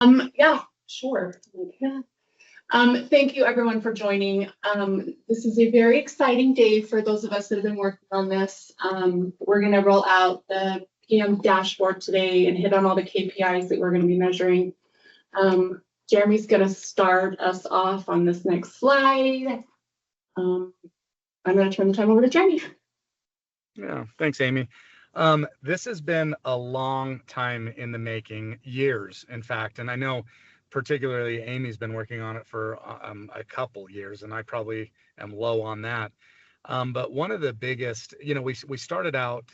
Yeah, sure. Yeah. Thank you everyone for joining. This is a very exciting day for those of us that have been working on this. We're going to roll out the PM dashboard today and hit on all the KPIs that we're going to be measuring. Jeremy's going to start us off on this next slide. I'm going to turn the time over to Jeremy. Yeah, thanks, Amy. This has been a long time in the making, years, in fact, and I know particularly Amy's been working on it for a couple years, and I probably am low on that. But one of the biggest, we started out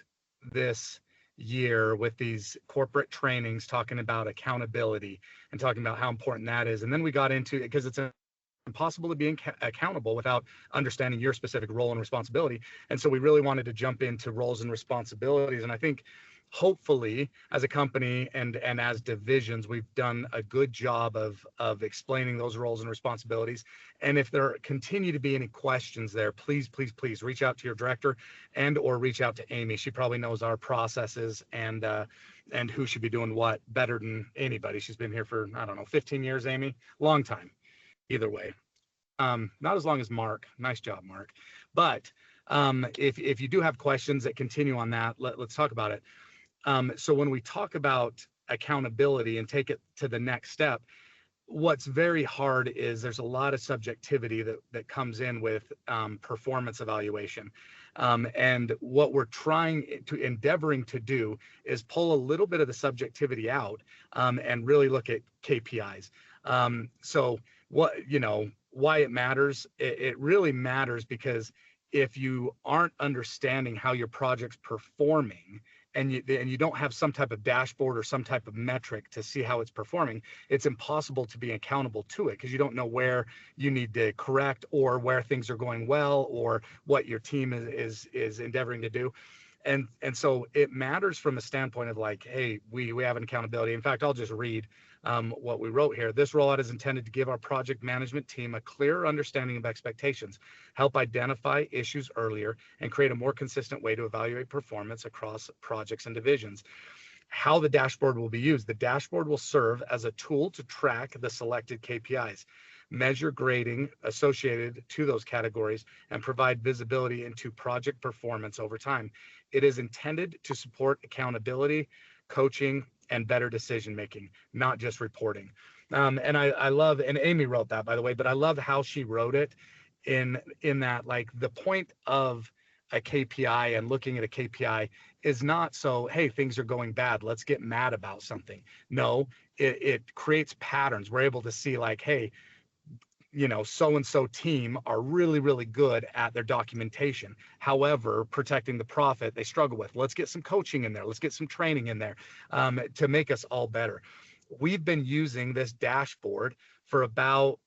this year with these corporate trainings talking about accountability and talking about how important that is. And then we got into it because it's impossible to be accountable without understanding your specific role and responsibility. And so we really wanted to jump into roles and responsibilities. And I think hopefully as a company and as divisions, we've done a good job of explaining those roles and responsibilities. And if there continue to be any questions there, please reach out to your director and or reach out to Amy. She probably knows our processes and who should be doing what better than anybody. She's been here for, I don't know, 15 years, Amy, long time. Either way, not as long as Mark. Nice job, Mark. But if you do have questions that continue on that, let's talk about it. So when we talk about accountability and take it to the next step, what's very hard is there's a lot of subjectivity that comes in with performance evaluation. And what we're endeavoring to do is pull a little bit of the subjectivity out and really look at KPIs. So why it matters, it really matters because if you aren't understanding how your project's performing and you don't have some type of dashboard or some type of metric to see how it's performing, it's impossible to be accountable to it because you don't know where you need to correct or where things are going well or what your team is endeavoring to do. And so it matters from a standpoint of like, hey, we have an accountability. In fact, I'll just read what we wrote here. This rollout is intended to give our project management team a clearer understanding of expectations, help identify issues earlier, and create a more consistent way to evaluate performance across projects and divisions. How the dashboard will be used. The dashboard will serve as a tool to track the selected KPIs, measure grading associated to those categories, and provide visibility into project performance over time. It is intended to support accountability, coaching, and better decision making, not just reporting. And I love, and Amy wrote that, by the way, but I love how she wrote it in that, like, the point of a KPI and looking at a KPI is not so, hey, things are going bad, let's get mad about something. No, it creates patterns. We're able to see like, hey, so-and-so team are really, really good at their documentation. However, protecting the profit, they struggle with. Let's get some coaching in there. Let's get some training in there to make us all better. We've been using this dashboard for about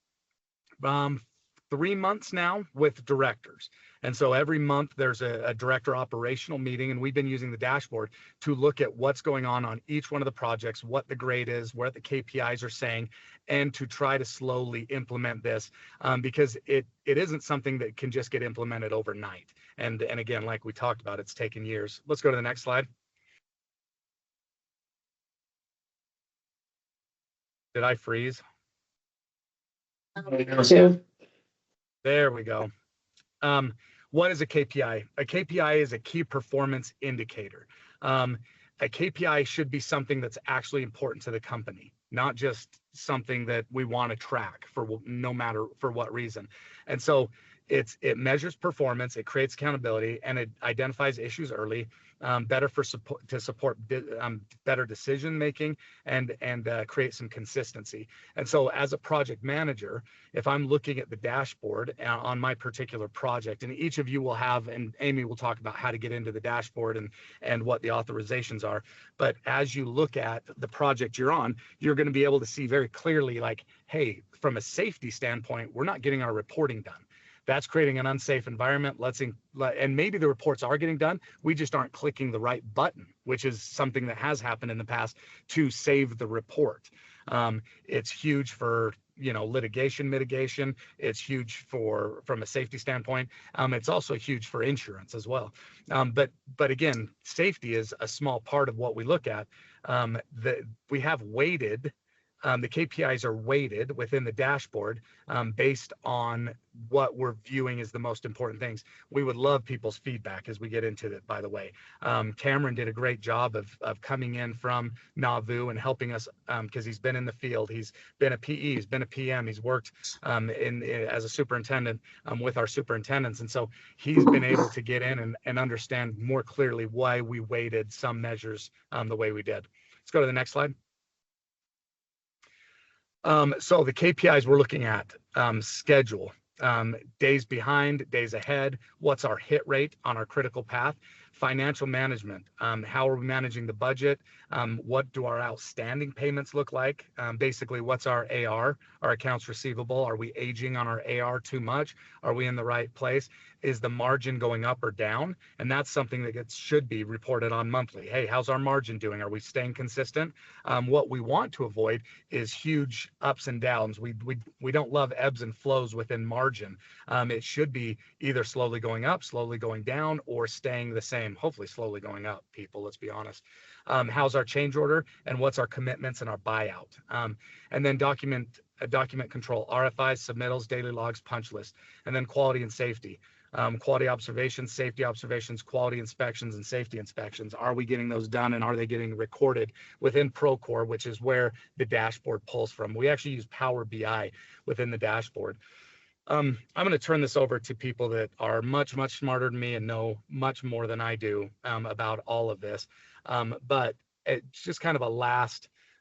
3 months now with directors. And so every month there's a director operational meeting, and we've been using the dashboard to look at what's going on each one of the projects, what the grade is, what the KPIs are saying, and to try to slowly implement this because it isn't something that can just get implemented overnight. And again, like we talked about, it's taken years. Let's go to the next slide. Did I freeze? There we go. What is a KPI? A KPI is a key performance indicator. A KPI should be something that's actually important to the company, not just something that we want to track for no matter for what reason. And so it measures performance, it creates accountability, and it identifies issues early, better to support better decision making and create some consistency. And so as a project manager, if I'm looking at the dashboard on my particular project, and each of you will have, and Amy will talk about how to get into the dashboard and what the authorizations are, but as you look at the project you're on, you're going to be able to see very clearly like, hey, from a safety standpoint, we're not getting our reporting done. That's creating an unsafe environment. And maybe the reports are getting done. We just aren't clicking the right button, which is something that has happened in the past to save the report. It's huge for litigation mitigation. It's huge from a safety standpoint. It's also huge for insurance as well. But again, safety is a small part of what we look at. We have weighted the KPIs are weighted within the dashboard based on what we're viewing as the most important things. We would love people's feedback as we get into it, by the way. Cameron did a great job of coming in from Nauvoo and helping us because he's been in the field. He's been a PE, he's been a PM, he's worked as a superintendent with our superintendents. And so he's been able to get in and understand more clearly why we weighted some measures the way we did. Let's go to the next slide. So the KPIs we're looking at, schedule, days behind, days ahead, what's our hit rate on our critical path, financial management, how are we managing the budget, what do our outstanding payments look like, basically what's our AR, our accounts receivable, are we aging on our AR too much, are we in the right place, is the margin going up or down, and that's something that should be reported on monthly. Hey, how's our margin doing? Are we staying consistent? What we want to avoid is huge ups and downs. We don't love ebbs and flows within margin. It should be either slowly going up, slowly going down, or staying the same. Hopefully slowly going up, people, let's be honest. How's our change order and what's our commitments and our buyout? And then document control, RFIs, submittals, daily logs, punch list, and then quality and safety. Quality observations, safety observations, quality inspections, and safety inspections. Are we getting those done, and are they getting recorded within Procore, which is where the dashboard pulls from? We actually use Power BI within the dashboard. I'm going to turn this over to people that are much, much smarter than me and know much more than I do about all of this. But it's just kind of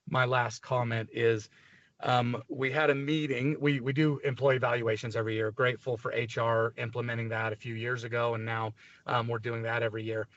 my last comment is, we had a meeting. We do employee evaluations every year. Grateful for HR implementing that a few years ago, and now we're doing that every year.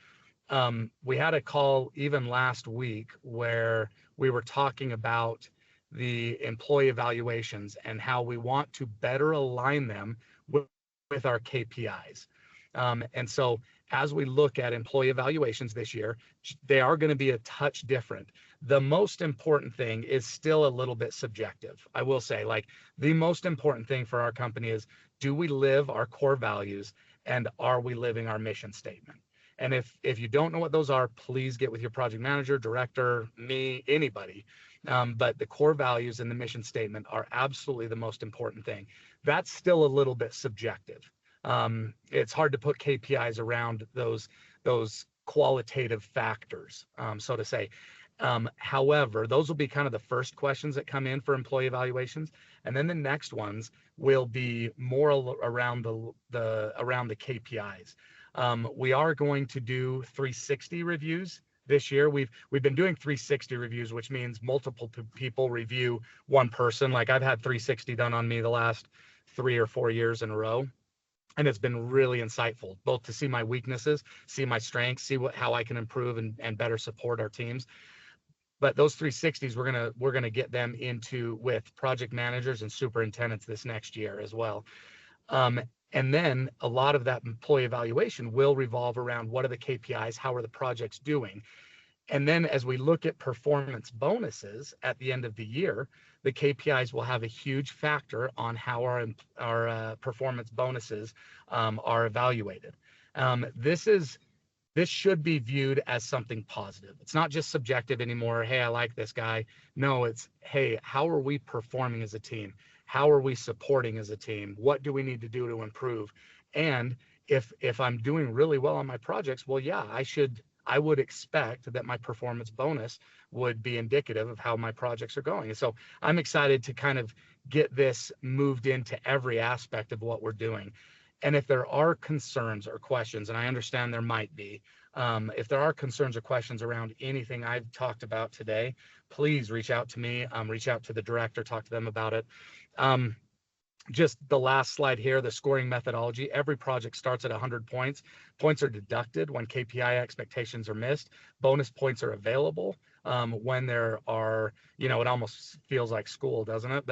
We had a call even last week where we were talking about the employee evaluations and how we want to better align them with our KPIs. And so as we look at employee evaluations this year, they are going to be a touch different. The most important thing is still a little bit subjective. I will say, like, the most important thing for our company is, do we live our core values, and are we living our mission statement? And if you don't know what those are, please get with your project manager, director, me, anybody. But the core values and the mission statement are absolutely the most important thing. That's still a little bit subjective. It's hard to put KPIs around those qualitative factors, so to say. However, those will be kind of the first questions that come in for employee evaluations, and then the next ones will be more around the KPIs. We are going to do 360 reviews this year. We've been doing 360 reviews, which means multiple people review one person. Like, I've had 360 done on me the last 3 or 4 years in a row. And it's been really insightful, both to see my weaknesses, see my strengths, see how I can improve and better support our teams. But those 360s, we're gonna get them into with project managers and superintendents this next year as well. And then a lot of that employee evaluation will revolve around what are the KPIs, how are the projects doing. And then as we look at performance bonuses at the end of the year, the KPIs will have a huge factor on how our performance bonuses are evaluated. This should be viewed as something positive. It's not just subjective anymore. Hey, I like this guy. No, it's, hey, how are we performing as a team? How are we supporting as a team? What do we need to do to improve? And if I'm doing really well on my projects, well, yeah, I would expect that my performance bonus would be indicative of how my projects are going. And so I'm excited to kind of get this moved into every aspect of what we're doing. And if there are concerns or questions, and I understand there might be, if there are concerns or questions around anything I've talked about today, please reach out to me, reach out to the director, talk to them about it. Just the last slide here, the scoring methodology. Every project starts at 100 points. Points are deducted when KPI expectations are missed. Bonus points are available when there are, it almost feels like school, doesn't it?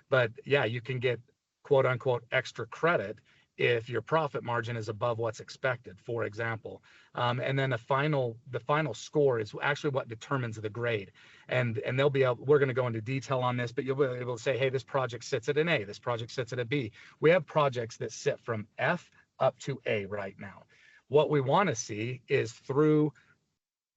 But yeah, you can get quote unquote extra credit if your profit margin is above what's expected, for example. And then the final score is actually what determines the grade. And we're going to go into detail on this, but you'll be able to say, hey, this project sits at an A, this project sits at a B. We have projects that sit from F up to A right now. What we want to see is, through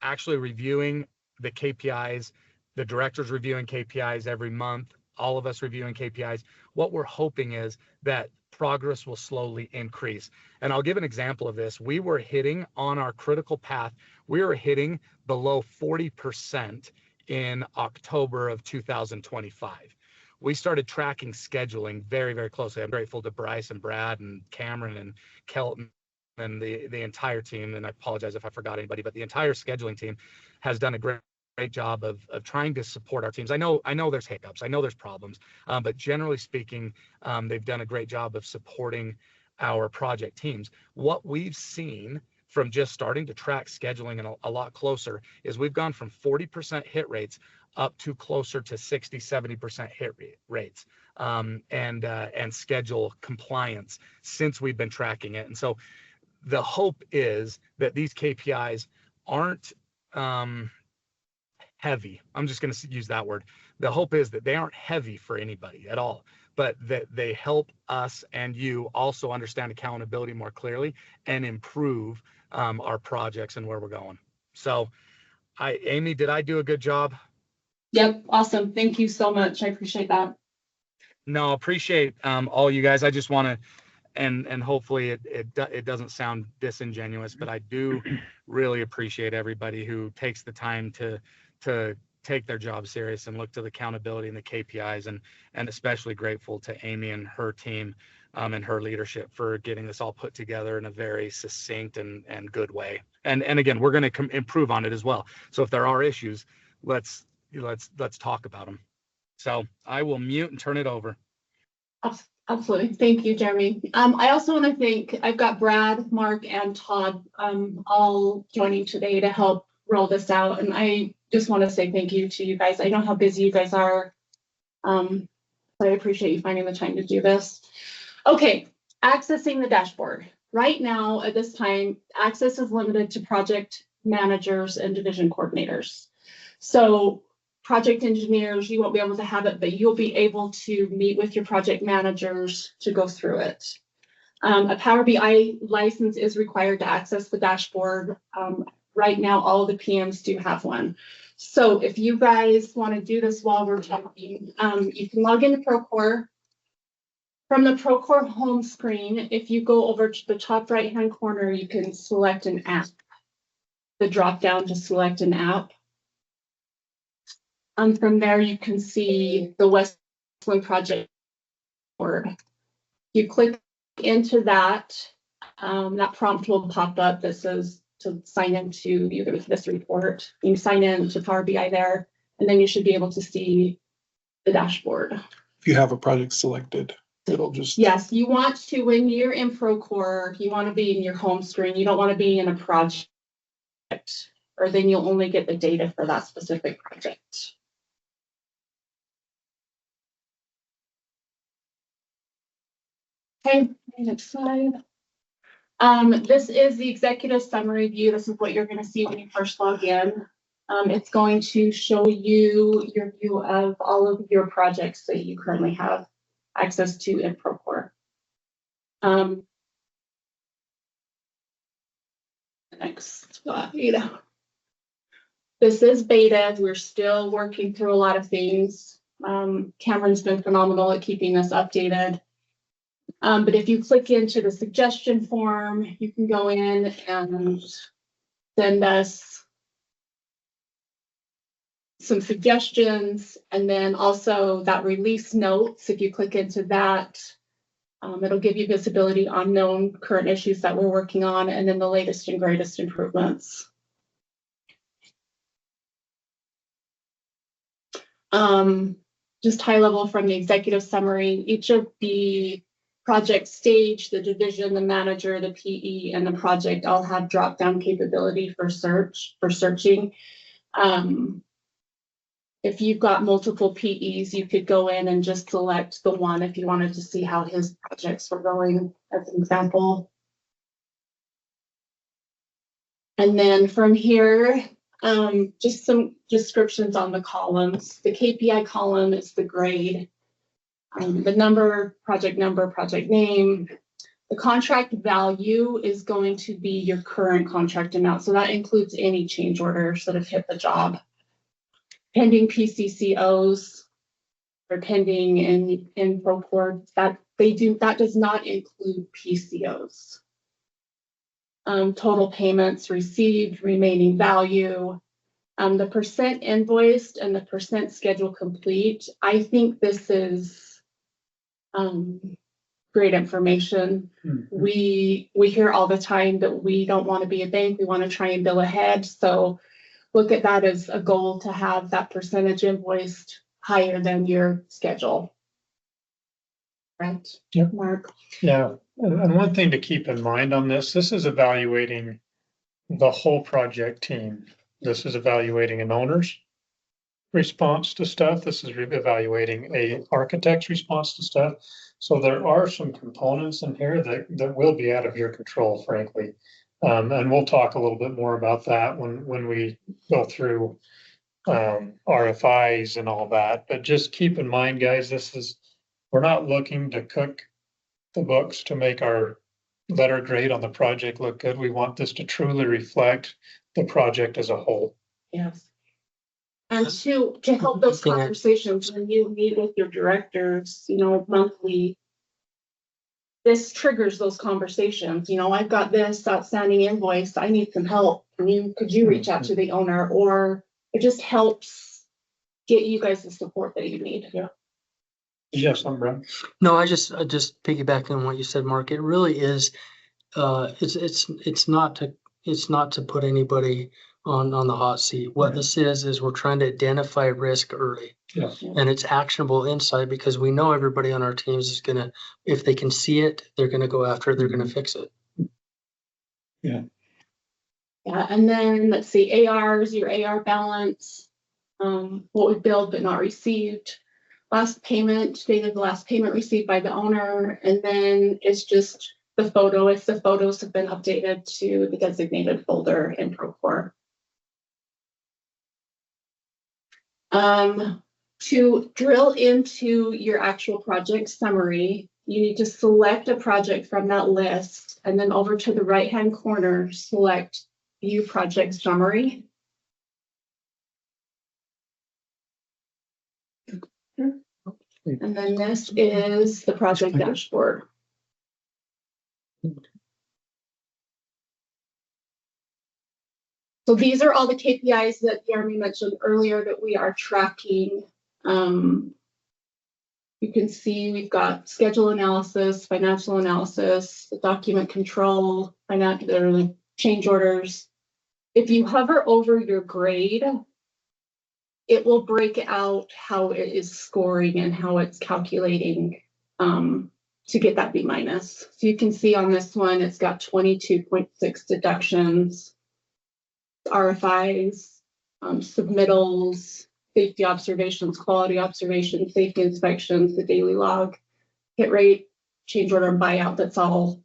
actually reviewing the KPIs, the directors reviewing KPIs every month, all of us reviewing KPIs. What we're hoping is that progress will slowly increase. And I'll give an example of this. We were hitting on our critical path, we were hitting below 40% in October of 2025. We started tracking scheduling very, very closely. I'm grateful to Bryce and Brad and Cameron and Kelton and the entire team. And I apologize if I forgot anybody, but the entire scheduling team has done a great job of trying to support our teams. I know there's hiccups, I know there's problems, but generally speaking, they've done a great job of supporting our project teams. What we've seen from just starting to track scheduling and a lot closer is we've gone from 40% hit rates up to closer to 60-70% hit rates and schedule compliance since we've been tracking it. And so the hope is that these KPIs aren't heavy. I'm just going to use that word. The hope is that they aren't heavy for anybody at all, but that they help us and you also understand accountability more clearly and improve our projects and where we're going. So Amy, did I do a good job? Yep. Awesome. Thank you so much. I appreciate that. No, appreciate all you guys. I just want to, and hopefully it doesn't sound disingenuous, but I do really appreciate everybody who takes the time to take their job serious and look to the accountability and the KPIs, and especially grateful to Amy and her team and her leadership for getting this all put together in a very succinct and good way. And again, we're going to improve on it as well. So if there are issues, let's talk about them. So I will mute and turn it over. Absolutely. Thank you, Jeremy. I also want to thank, I've got Brad, Mark, and Todd all joining today to help roll this out. And I just want to say thank you to you guys. I know how busy you guys are. So I appreciate you finding the time to do this. Okay, accessing the dashboard. Right now, at this time, access is limited to project managers and division coordinators. So project engineers, you won't be able to have it, but you'll be able to meet with your project managers to go through it. A Power BI license is required to access the dashboard. Right now, all of the PMs do have one. So if you guys want to do this while we're talking, you can log into Procore. From the Procore home screen, if you go over to the top right-hand corner, you can select an app. The drop down to select an app. And from there, you can see the Westland project board. You click into that, that prompt will pop up that says to sign into either this report. You sign in to Power BI there, and then you should be able to see the dashboard. If you have a project selected, it'll just... Yes, you want to, when you're in Procore, you want to be in your home screen. You don't want to be in a project, or then you'll only get the data for that specific project. Okay, next slide. This is the executive summary view. This is what you're going to see when you first log in. It's going to show you your view of all of your projects that you currently have access to in Procore. Next slide. This is beta. We're still working through a lot of things. Cameron's been phenomenal at keeping us updated. But if you click into the suggestion form, you can go in and send us some suggestions, and then also that release notes. If you click into that, it'll give you visibility on known current issues that we're working on, and then the latest and greatest improvements. Just high level from the executive summary, each of the project stage, the division, the manager, the PE, and the project all have drop-down capability for searching. If you've got multiple PEs, you could go in and just select the one if you wanted to see how his projects were going, as an example. And then from here, just some descriptions on the columns. The KPI column is the grade. The number, project name. The contract value is going to be your current contract amount. So that includes any change orders that have hit the job. pending PCCOs or pending in Procore, that does not include PCOs. Total payments received, remaining value, the percent invoiced and the percent schedule complete. I think this is great information. We hear all the time that we don't want to be a bank. We want to try and bill ahead. So look at that as a goal to have that percentage invoiced higher than your schedule. Right? Yep. Mark? Yeah, and one thing to keep in mind on this is evaluating the whole project team. This is evaluating an owner's response to stuff. This is evaluating a architect's response to stuff. So there are some components in here that will be out of your control, frankly. And we'll talk a little bit more about that when we go through RFIs and all that. But just keep in mind, guys, we're not looking to cook the books to make our letter grade on the project look good. We want this to truly reflect the project as a whole. Yes. And to help those conversations when you meet with your directors, monthly, this triggers those conversations. I've got this outstanding invoice. I need some help. Could you reach out to the owner? Or it just helps get you guys the support that you need. Yeah. Yes, I'm right. No, I just piggyback on what you said, Mark. It really is. It's not to put anybody on the hot seat. What this is we're trying to identify risk early. Yes. And it's actionable insight because we know everybody on our teams is gonna, if they can see it, they're gonna go after it. They're gonna fix it. Yeah. Yeah, and then let's see, ARs, your AR balance, what we billed but not received. Last payment, date of the last payment received by the owner, and then it's just the photo. If the photos have been updated to the designated folder in Procore. To drill into your actual project summary, you need to select a project from that list, and then over to the right-hand corner, select View Project Summary. And then this is the project dashboard. So these are all the KPIs that Jeremy mentioned earlier that we are tracking. You can see we've got schedule analysis, financial analysis, document control, financial change orders. If you hover over your grade, it will break out how it is scoring and how it's calculating to get that B-. So you can see on this one, it's got 22.6 deductions, RFIs, submittals, safety observations, quality observations, safety inspections, the daily log, hit rate, change order, and buyout. That's all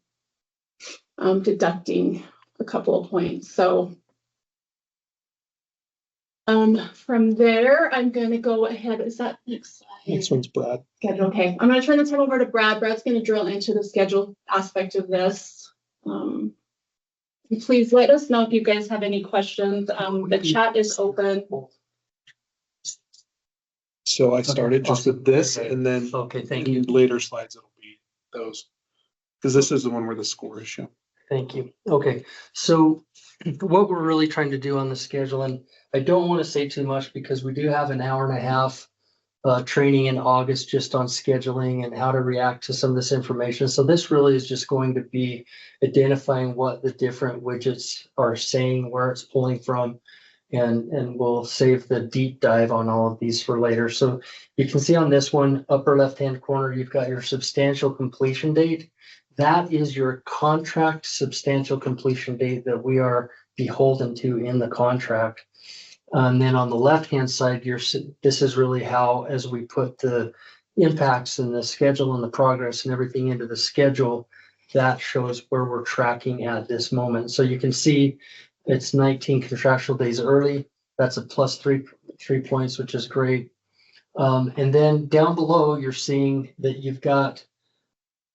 deducting a couple of points. So from there, I'm going to go ahead. Is that next slide? Next one's Brad. Schedule. Okay, I'm going to turn the time over to Brad. Brad's going to drill into the schedule aspect of this. Please let us know if you guys have any questions. The chat is open. So I started just with this, and then Okay, thank in you. later slides, it'll be those. Because this is the one where the score is shown. Thank you. Okay, so what we're really trying to do on the schedule, and I don't want to say too much because we do have an hour and a half training in August just on scheduling and how to react to some of this information. So this really is just going to be identifying what the different widgets are saying, where it's pulling from, and we'll save the deep dive on all of these for later. So you can see on this one, upper left-hand corner, you've got your substantial completion date. That is your contract substantial completion date that we are beholden to in the contract. And then on the left-hand side, this is really how, as we put the impacts and the schedule and the progress and everything into the schedule, that shows where we're tracking at this moment. So you can see it's 19 contractual days early. That's a plus three points, which is great. And then down below, you're seeing that you've got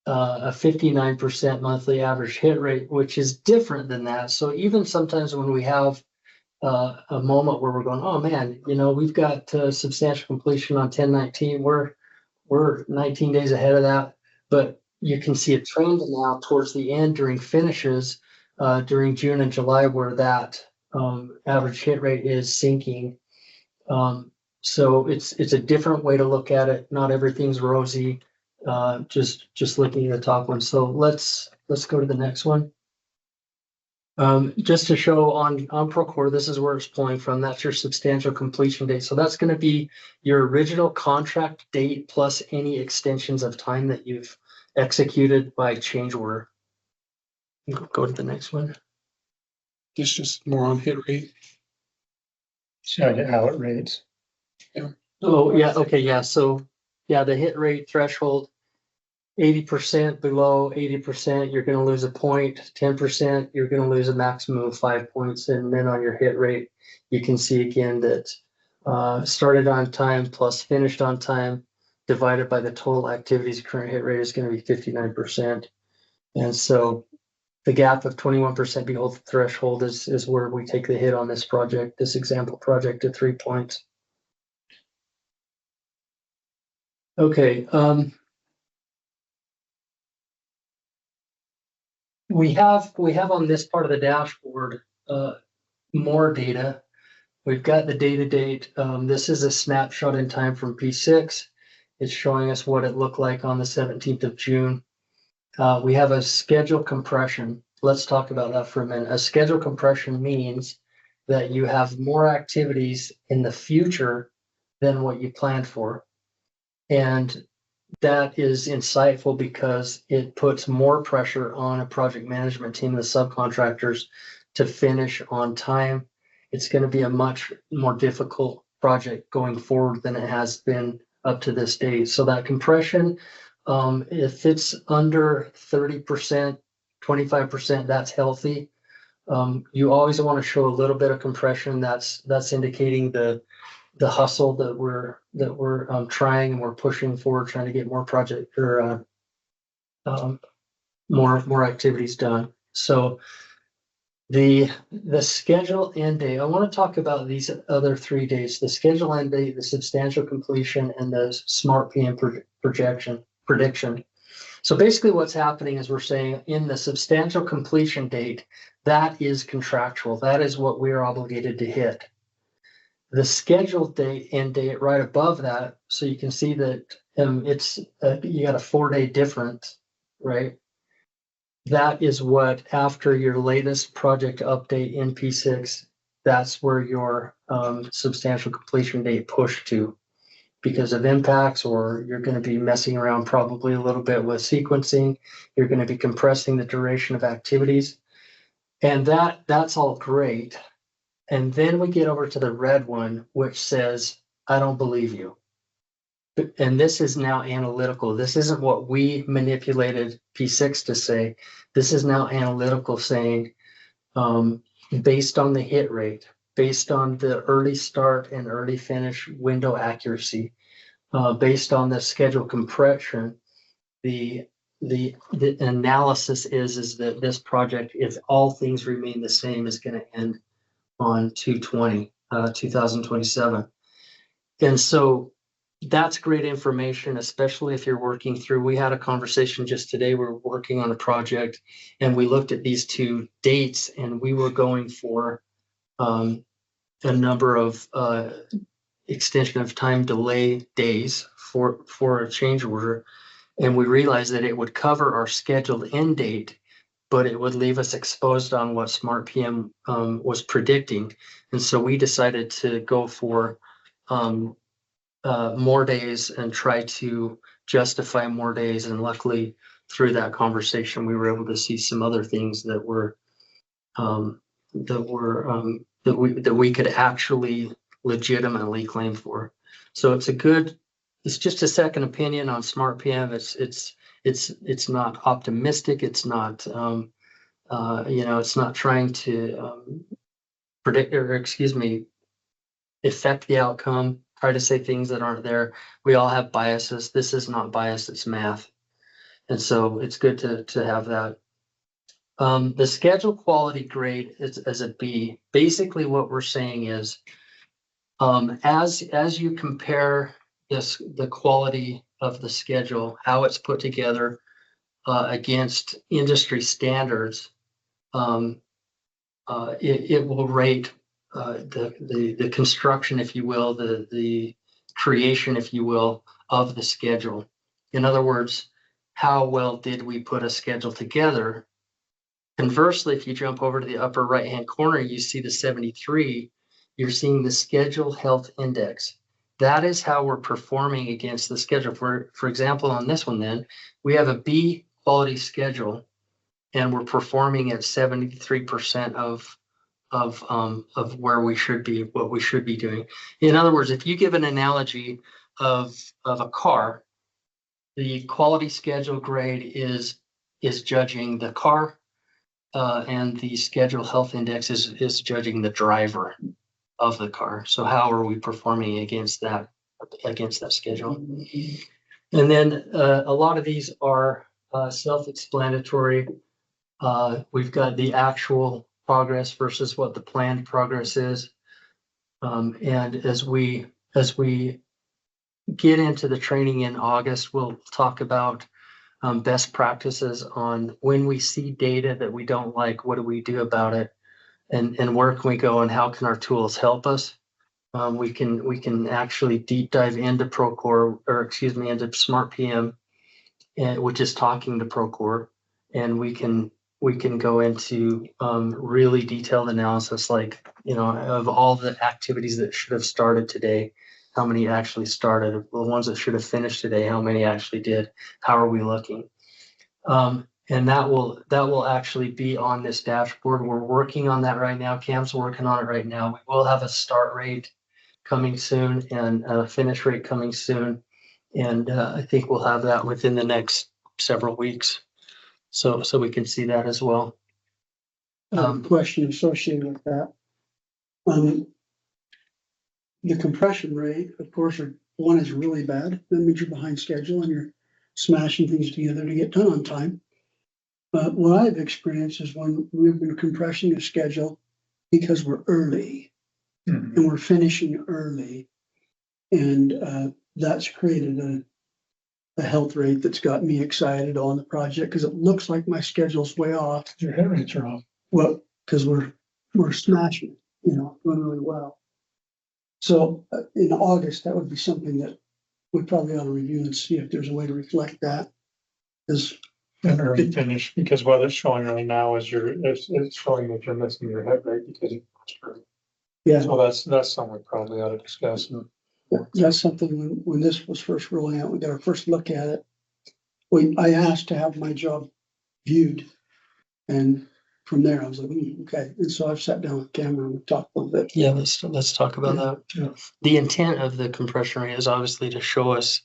a 59% monthly average hit rate, which is different than that. So even sometimes when we have a moment where we're going, oh man, we've got substantial completion on 10/19. We're 19 days ahead of that, but you can see a trend now towards the end during finishes during June and July where that average hit rate is sinking. So it's a different way to look at it. Not everything's rosy. Just looking at the top one. So let's go to the next one. Just to show on Procore, this is where it's pulling from. That's your substantial completion date. So that's going to be your original contract date plus any extensions of time that you've executed by change order. Go to the next one. It's just more on hit rate. Show you how it rates. Oh, yeah. Okay. Yeah. So yeah, the hit rate threshold, 80% below 80%, you're going to lose a point. 10%, you're going to lose a maximum of 5 points. And then on your hit rate, you can see again that started on time plus finished on time divided by the total activities current hit rate is going to be 59%. And so the gap of 21% below the threshold is where we take the hit on this project, this example project, to 3 points. Okay. We have on this part of the dashboard more data. We've got the data date. This is a snapshot in time from P6. It's showing us what it looked like on the 17th of June. We have a schedule compression. Let's talk about that for a minute. A schedule compression means that you have more activities in the future than what you planned for. And that is insightful because it puts more pressure on a project management team and the subcontractors to finish on time. It's going to be a much more difficult project going forward than it has been up to this date. So that compression, if it's under 30%, 25%, that's healthy. You always want to show a little bit of compression. That's indicating the hustle that we're trying and we're pushing forward, trying to get more project or more activities done. So the schedule end date, I want to talk about these other 3 days: the schedule end date, the substantial completion, and the smart PM prediction. So basically what's happening is we're saying in the substantial completion date, that is contractual. That is what we're obligated to hit. The scheduled date and date right above that, so you can see that it's you got a 4-day difference, right? That is what, after your latest project update in P6, that's where your substantial completion date pushed to because of impacts, or you're going to be messing around probably a little bit with sequencing. You're going to be compressing the duration of activities, and that's all great. And then we get over to the red one, which says, I don't believe you. And this is now analytical. This isn't what we manipulated P6 to say. This is now analytical saying, based on the hit rate, based on the early start and early finish window accuracy, based on the schedule compression, the analysis is that this project, if all things remain the same, is going to end on 2027. And so that's great information, especially if you're working through. We had a conversation just today. We're working on a project and we looked at these 2 dates and we were going for a number of extension of time delay days for a change order. And we realized that it would cover our scheduled end date, but it would leave us exposed on what Smart PM was predicting. And so we decided to go for more days and try to justify more days. And luckily, through that conversation, we were able to see some other things that we could actually legitimately claim for. So it's just a second opinion on Smart PM. It's not optimistic. It's not, it's not trying to predict affect the outcome, try to say things that aren't there. We all have biases. This is not bias, it's math. And so it's good to have that. The schedule quality grade is a B. Basically, what we're saying is, as you compare the quality of the schedule, how it's put together against industry standards, it will rate the construction, if you will, the creation, if you will, of the schedule. In other words, how well did we put a schedule together? Conversely, if you jump over to the upper right-hand corner, you see the 73, you're seeing the schedule health index. That is how we're performing against the schedule. For example, on this one then, we have a B quality schedule and we're performing at 73% of where we should be, what we should be doing. In other words, if you give an analogy of a car, the quality schedule grade is judging the car, and the schedule health index is judging the driver of the car. So how are we performing against that schedule? And then a lot of these are self-explanatory. We've got the actual progress versus what the planned progress is. And as we get into the training in August, we'll talk about best practices on when we see data that we don't like, what do we do about it, and where can we go and how can our tools help us. We can actually deep dive into Procore, or excuse me, into Smart PM, which is talking to Procore, and we can go into really detailed analysis, like, of all the activities that should have started today, how many actually started, the ones that should have finished today, how many actually did, how are we looking? And that will actually be on this dashboard. We're working on that right now. Cam's working on it right now. We will have a start rate coming soon and a finish rate coming soon. And I think we'll have that within the next several weeks. So we can see that as well. Question associated with that. The compression rate, of course, one is really bad. That means you're behind schedule and you're smashing things together to get done on time. But what I've experienced is when we've been compressing a schedule because we're early and we're finishing early, and that's created a health rate that's got me excited on the project because it looks like my schedule's way off. Your hit rates are off. Well, because we're smashing, doing really well. So in August, that would be something that we probably ought to review and see if there's a way to reflect that. An early finish, because what it's showing right now is it's showing that you're missing your hit rate because you finished early. Yeah, So that's something we probably ought to discuss. that's something when this was first rolling out, we got our first look at it. I asked to have my job viewed, and from there I was like, okay. And so I've sat down with Cameron and talked a little bit. Yeah, let's talk about that. Yeah. The intent of the compression rate is obviously to show us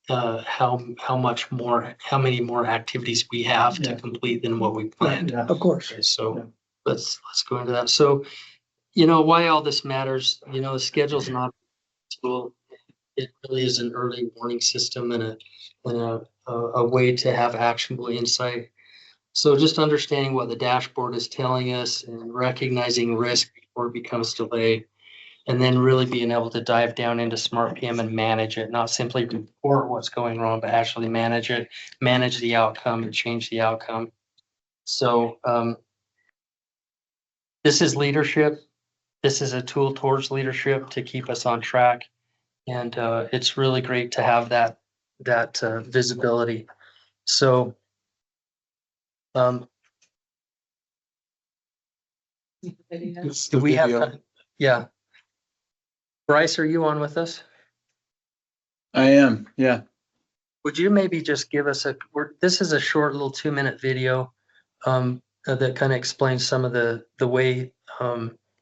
how many more activities we have to complete than what we planned. Yeah. Of course. Okay, so Yeah. let's go into that. So, why all this matters, the schedule's not a tool. It really is an early warning system and a way to have actionable insight. So just understanding what the dashboard is telling us and recognizing risk before it becomes delay, and then really being able to dive down into Smart PM and manage it, not simply report what's going wrong, but actually manage it, manage the outcome and change the outcome. So this is leadership. This is a tool towards leadership to keep us on track. And it's really great to have that visibility. So do we have time? Yeah. Bryce, are you on with us? I am, yeah. Would you maybe just give us this is a short little 2-minute video that kind of explains some of the way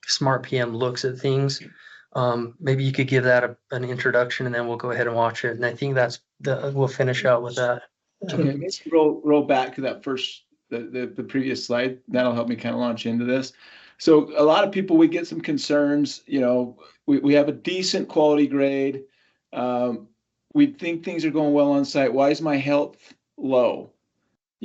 Smart PM looks at things. Maybe you could give that an introduction and then we'll go ahead and watch it. And I think we'll finish out with that. Okay, let's roll back to that first, the previous slide. That'll help me kind of launch into this. So a lot of people, we get some concerns, we have a decent quality grade. We think things are going well on site. Why is my health low?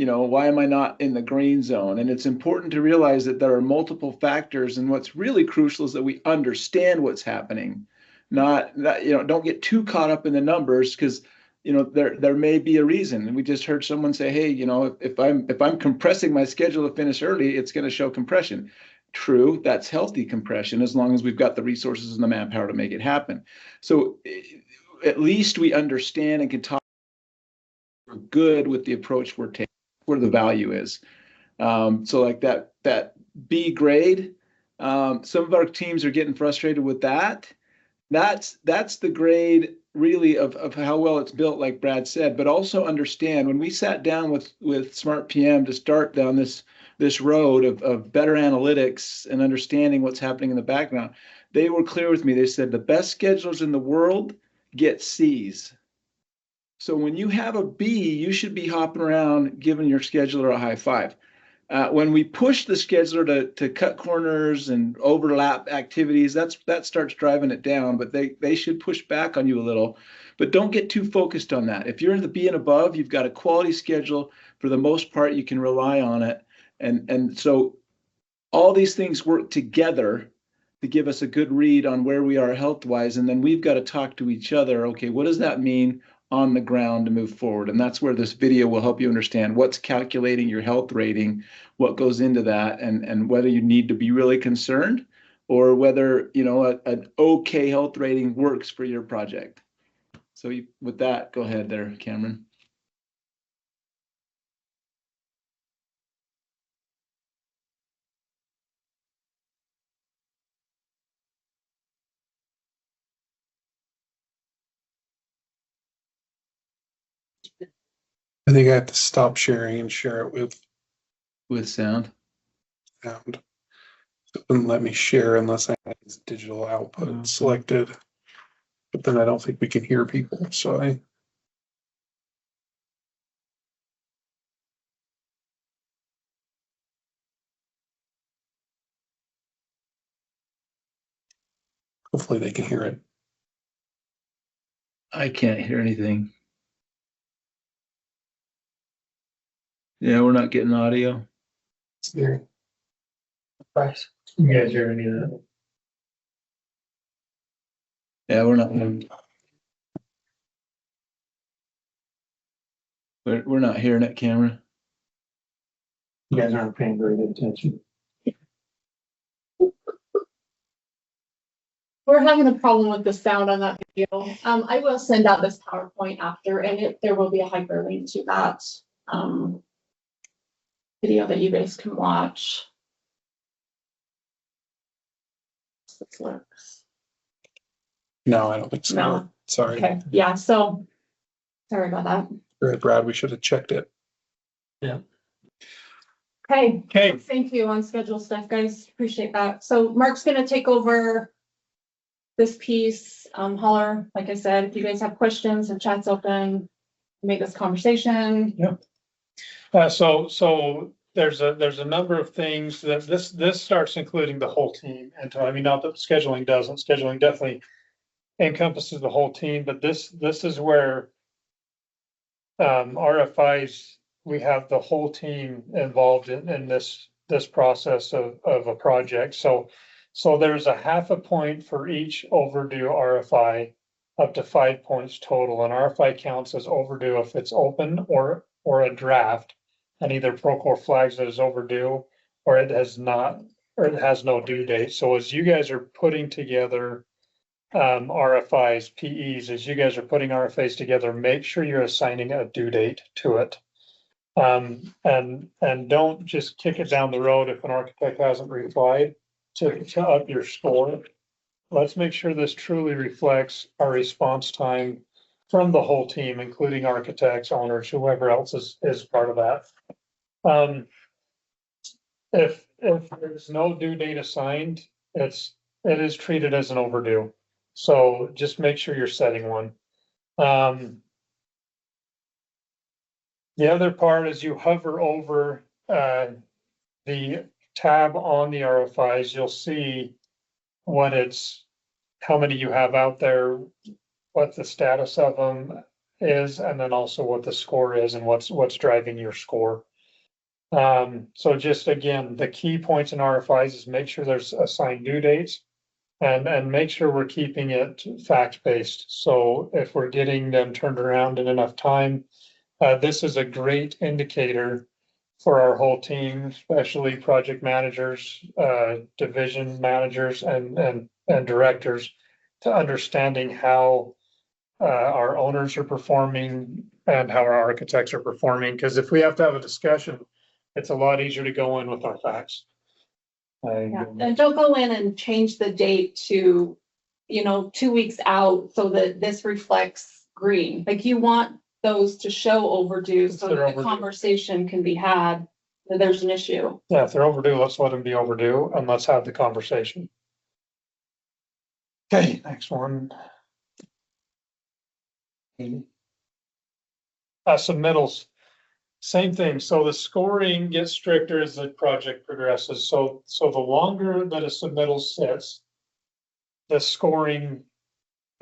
You know, why am I not in the green zone? And it's important to realize that there are multiple factors. And what's really crucial is that we understand what's happening, not you know, don't get too caught up in the numbers, because you know, there may be a reason. And we just heard someone say, hey, you know, if I'm compressing my schedule to finish early, it's going to show compression. True, that's healthy compression as long as we've got the resources and the manpower to make it happen. So at least we understand and can talk. We're good with the approach we're taking, where the value is. So like that B grade, some of our teams are getting frustrated with that. That's the grade really of how well it's built, like Brad said. But also understand, when we sat down with Smart PM to start down this road of better analytics and understanding what's happening in the background, they were clear with me. They said the best schedulers in the world get C's. So when you have a B, you should be hopping around giving your scheduler a high five. When we push the scheduler to cut corners and overlap activities, that starts driving it down, but they should push back on you a little. But don't get too focused on that. If you're in the B and above, you've got a quality schedule. For the most part, you can rely on it. And so all these things work together to give us a good read on where we are health-wise. And then we've got to talk to each other. Okay, what does that mean on the ground to move forward? And that's where this video will help you understand what's calculating your health rating, what goes into that, and whether you need to be really concerned or whether, you know, an okay health rating works for your project. So with that, go ahead there, Cameron. I think I have to stop sharing and share it With sound. sound. It wouldn't let me share unless I had this digital output selected. But then I don't think we can hear people, so hopefully they can hear it. I can't hear anything. Yeah, we're not getting audio. It's very. Price. You guys hear any of that? Yeah, we're not. We're not hearing it, Cameron. You guys aren't paying very good attention. We're having a problem with the sound on that video. I will send out this PowerPoint after, and there will be a hyperlink to that video that you guys can watch. This works. No, I don't think so. No. Sorry. Okay, yeah, so sorry about that. Right, Brad, we should have checked it. Okay. Okay. Thank you on schedule stuff, guys. Appreciate that. So Mark's gonna take over this piece. Holler, like I said, if you guys have questions, the chat's open, make this conversation. So there's a number of things that this starts including the whole team. And I mean, not that scheduling doesn't. Scheduling definitely encompasses the whole team, but this is where RFIs, we have the whole team involved in this process of a project. So there's a half a point for each overdue RFI, up to 5 points total. And RFI counts as overdue if it's open or a draft, and either Procore flags it as overdue or it has not, or it has no due date. So as you guys are putting together RFIs, PEs, as you guys are putting RFAs together, make sure you're assigning a due date to it. And don't just kick it down the road if an architect hasn't replied to up your score. Let's make sure this truly reflects our response time from the whole team, including architects, owners, whoever else is part of that. If there's no due date assigned, it is treated as an overdue. So just make sure you're setting one. The other part is you hover over the tab on the RFIs, you'll see how many you have out there, what the status of them is, and then also what the score is and what's driving your score. So just again, the key points in RFIs is make sure there's assigned due dates and make sure we're keeping it fact-based. So if we're getting them turned around in enough time, this is a great indicator for our whole team, especially project managers, division managers and directors, to understanding how our owners are performing and how our architects are performing. Because if we have to have a discussion, it's a lot easier to go in with our facts. Yeah, and don't go in and change the date to, 2 weeks out so that this reflects green. Like you want those to show overdue so They're that the overdue. conversation can be had, that there's an issue. Yeah, if they're overdue, let's let them be overdue and let's have the conversation. Okay, next one. Submittals. Same thing. So the scoring gets stricter as the project progresses. So the longer that a submittal sits, the scoring,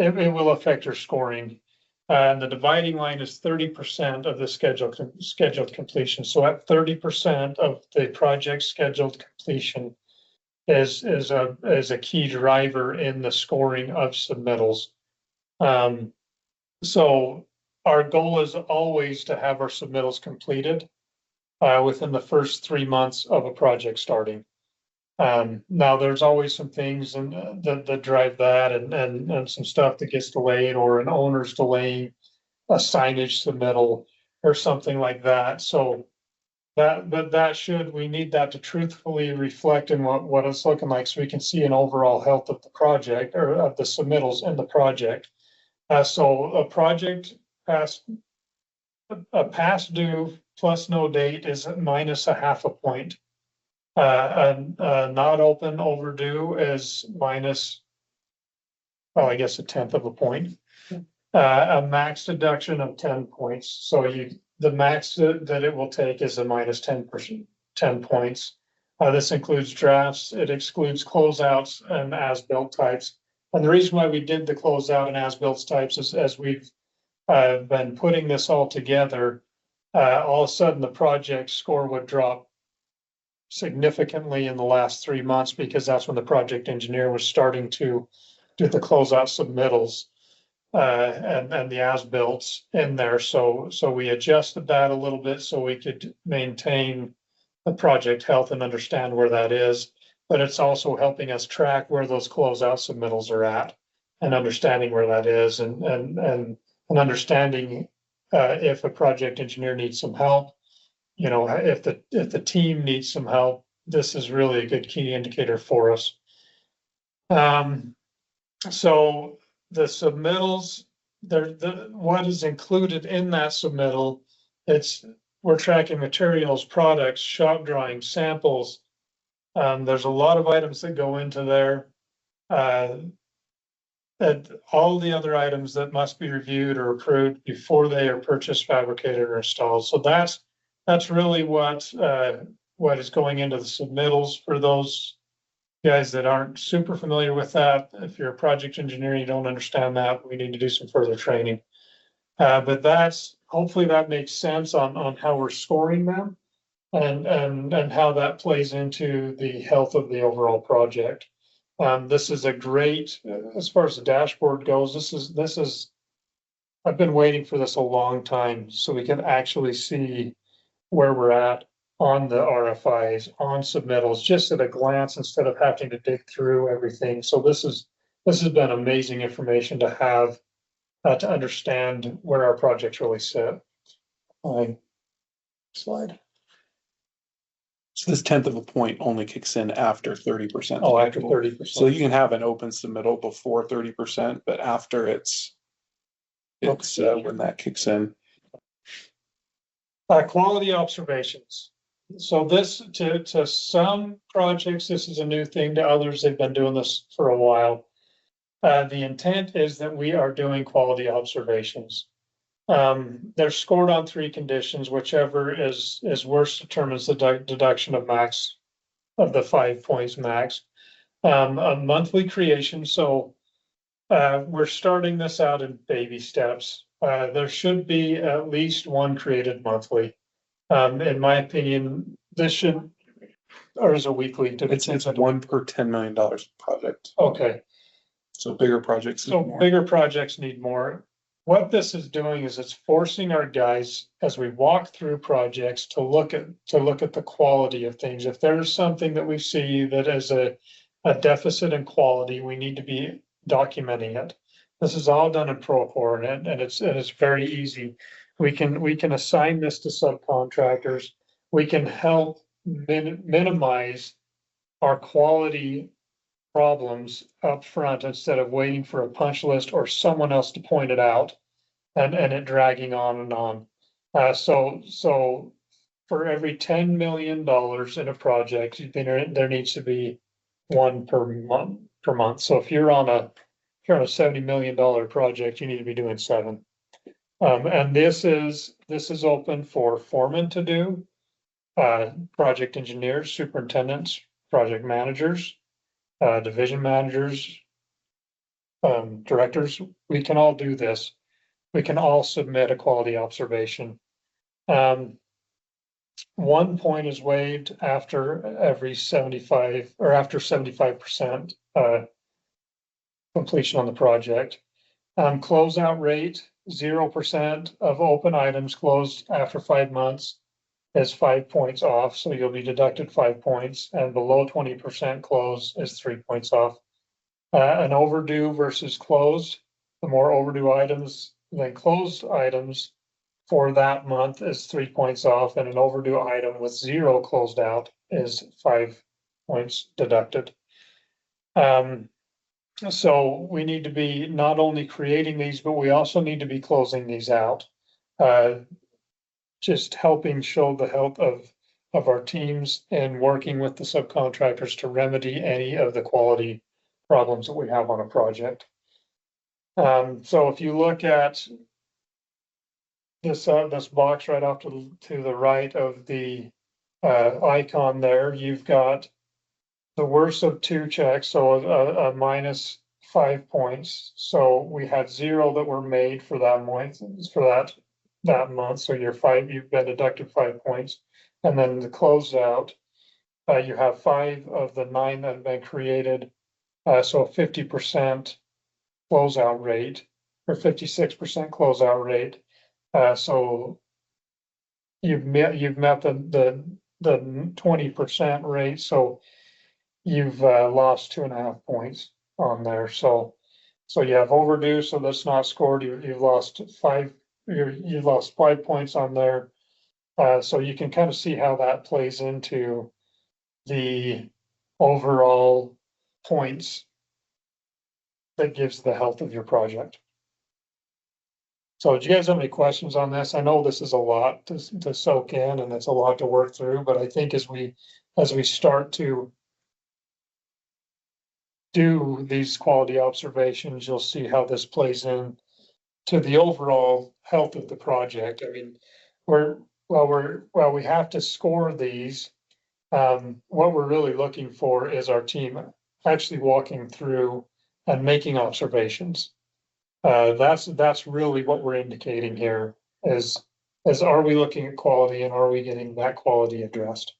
it will affect your scoring. And the dividing line is 30% of the scheduled completion. So at 30% of the project scheduled completion is a key driver in the scoring of submittals. So our goal is always to have our submittals completed within the first 3 months of a project starting. Now there's always some things that drive that and some stuff that gets delayed, or an owner's delaying a signage submittal or something like that. So we need that to truthfully reflect in what it's looking like, so we can see an overall health of the project or of the submittals in the project. So a project past due plus no date is minus a half a point. Not open overdue is minus, well, I guess a tenth of a point. A max deduction of 10 points. So the max that it will take is a minus 10%, 10 points. This includes drafts, it excludes closeouts and as-built types. And the reason why we did the closeout and as-built types is as we've been putting this all together, all of a sudden the project score would drop significantly in the last 3 months, because that's when the project engineer was starting to do the closeout submittals and the as-built in there. So we adjusted that a little bit so we could maintain the project health and understand where that is. But it's also helping us track where those closeout submittals are at and understanding where that is and understanding if a project engineer needs some help. If the team needs some help, this is really a good key indicator for us. So the submittals, what is included in that submittal, we're tracking materials, products, shop drawings, samples. There's a lot of items that go into there. And all the other items that must be reviewed or approved before they are purchased, fabricated, or installed. So that's really what is going into the submittals. For those guys that aren't super familiar with that, if you're a project engineer, you don't understand that, we need to do some further training. But hopefully that makes sense on how we're scoring them and how that plays into the health of the overall project. This is a great, as far as the dashboard goes, I've been waiting for this a long time, so we can actually see where we're at on the RFIs, on submittals, just at a glance, instead of having to dig through everything. So this has been amazing information to have, to understand where our projects really sit. Slide. So this tenth of a point only kicks in after 30%. Oh, after 30%. So you can have an open submittal before 30%, but after it's when that kicks in. Quality observations. So this, to some projects, this is a new thing. To others, they've been doing this for a while. The intent is that we are doing quality observations. They're scored on 3 conditions, whichever is worse determines the deduction of max of the 5 points max. A monthly creation. So we're starting this out in baby steps. There should be at least one created monthly. In my opinion, this should, or is a weekly? It's one per $10 million project. Okay, So bigger projects. need so more. bigger projects need more. What this is doing is it's forcing our guys, as we walk through projects, to look at the quality of things. If there's something that we see that is a deficit in quality, we need to be documenting it. This is all done in Procore, and it's very easy. We can assign this to subcontractors. We can help minimize our quality problems up front instead of waiting for a punch list or someone else to point it out and it dragging on and on. So for every $10 million in a project, there needs to be one per month. So if you're on a $70 million project, you need to be doing 7. And this is open for foremen to do, project engineers, superintendents, project managers, division managers, directors. We can all do this. We can all submit a quality observation. 1 point is waived after every 75 or after 75% completion on the project. Closeout rate, 0% of open items closed after 5 months is 5 points off, so you'll be deducted 5 points, and below 20% close is 3 points off. An overdue versus closed, the more overdue items than closed items for that month is 3 points off, and an overdue item with 0 closed out is 5 points deducted. So we need to be not only creating these, but we also need to be closing these out. Just helping show the health of our teams and working with the subcontractors to remedy any of the quality problems that we have on a project. So if you look at this box right off to the right of the icon there, you've got the worst of 2 checks, so a minus 5 points. So we had 0 that were made for that month, so you've been deducted 5 points. And then the closeout, you have 5 of the 9 that have been created, so 50% closeout rate or 56% closeout rate. So you've met the 20% rate, so you've lost 2.5 points on there. So you have overdue, so that's not scored. You've lost 5. You've lost 5 points on there. So you can kind of see how that plays into the overall points that gives the health of your project. So do you guys have any questions on this? I know this is a lot to soak in and it's a lot to work through, but I think as we start to do these quality observations, you'll see how this plays in to the overall health of the project. I mean, while we have to score these, what we're really looking for is our team actually walking through and making observations. That's really what we're indicating here is are we looking at quality and are we getting that quality addressed?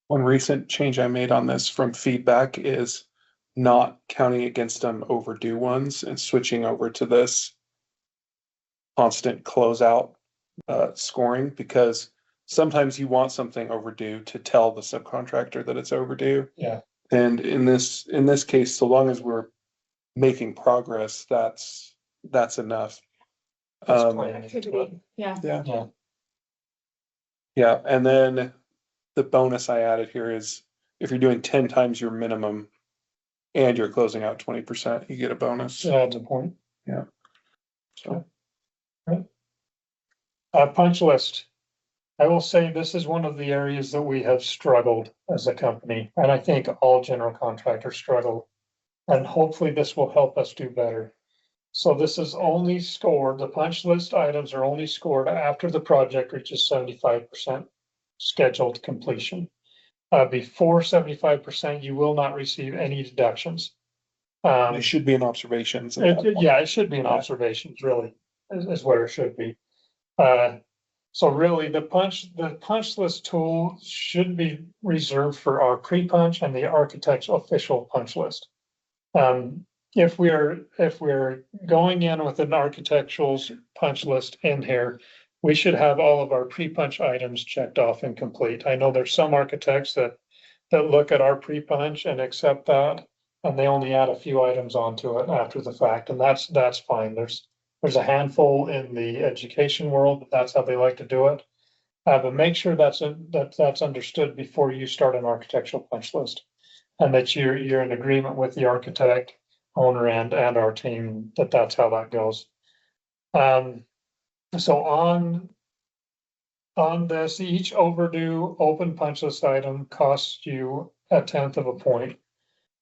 One recent change I made on this from feedback is not counting against them overdue ones and switching over to this constant closeout scoring, because sometimes you want something overdue to tell the subcontractor that it's overdue. Yeah. And in this case, so long as we're making progress, that's enough. Activity, yeah. Yeah, and then the bonus I added here is if you're doing 10 times your minimum and you're closing out 20%, you get a bonus. That's a point. Yeah. So. Punch list. I will say this is one of the areas that we have struggled as a company, and I think all general contractors struggle. And hopefully this will help us do better. So this is only scored, the punch list items are only scored after the project reaches 75% scheduled completion. Before 75%, you will not receive any deductions. It should be in observations. It should be in observations, really, is where it should be. So really, the punch list tool should be reserved for our pre-punch and the architect's official punch list. If we're going in with an architectural's punch list in here, we should have all of our pre-punch items checked off and complete. I know there's some architects that look at our pre-punch and accept that, and they only add a few items onto it after the fact, and that's fine. There's a handful in the education world, but that's how they like to do it. But make sure that's understood before you start an architectural punch list, and that you're in agreement with the architect, owner, and our team that that's how that goes. So on this, each overdue open punch list item costs you 1/10 of a point.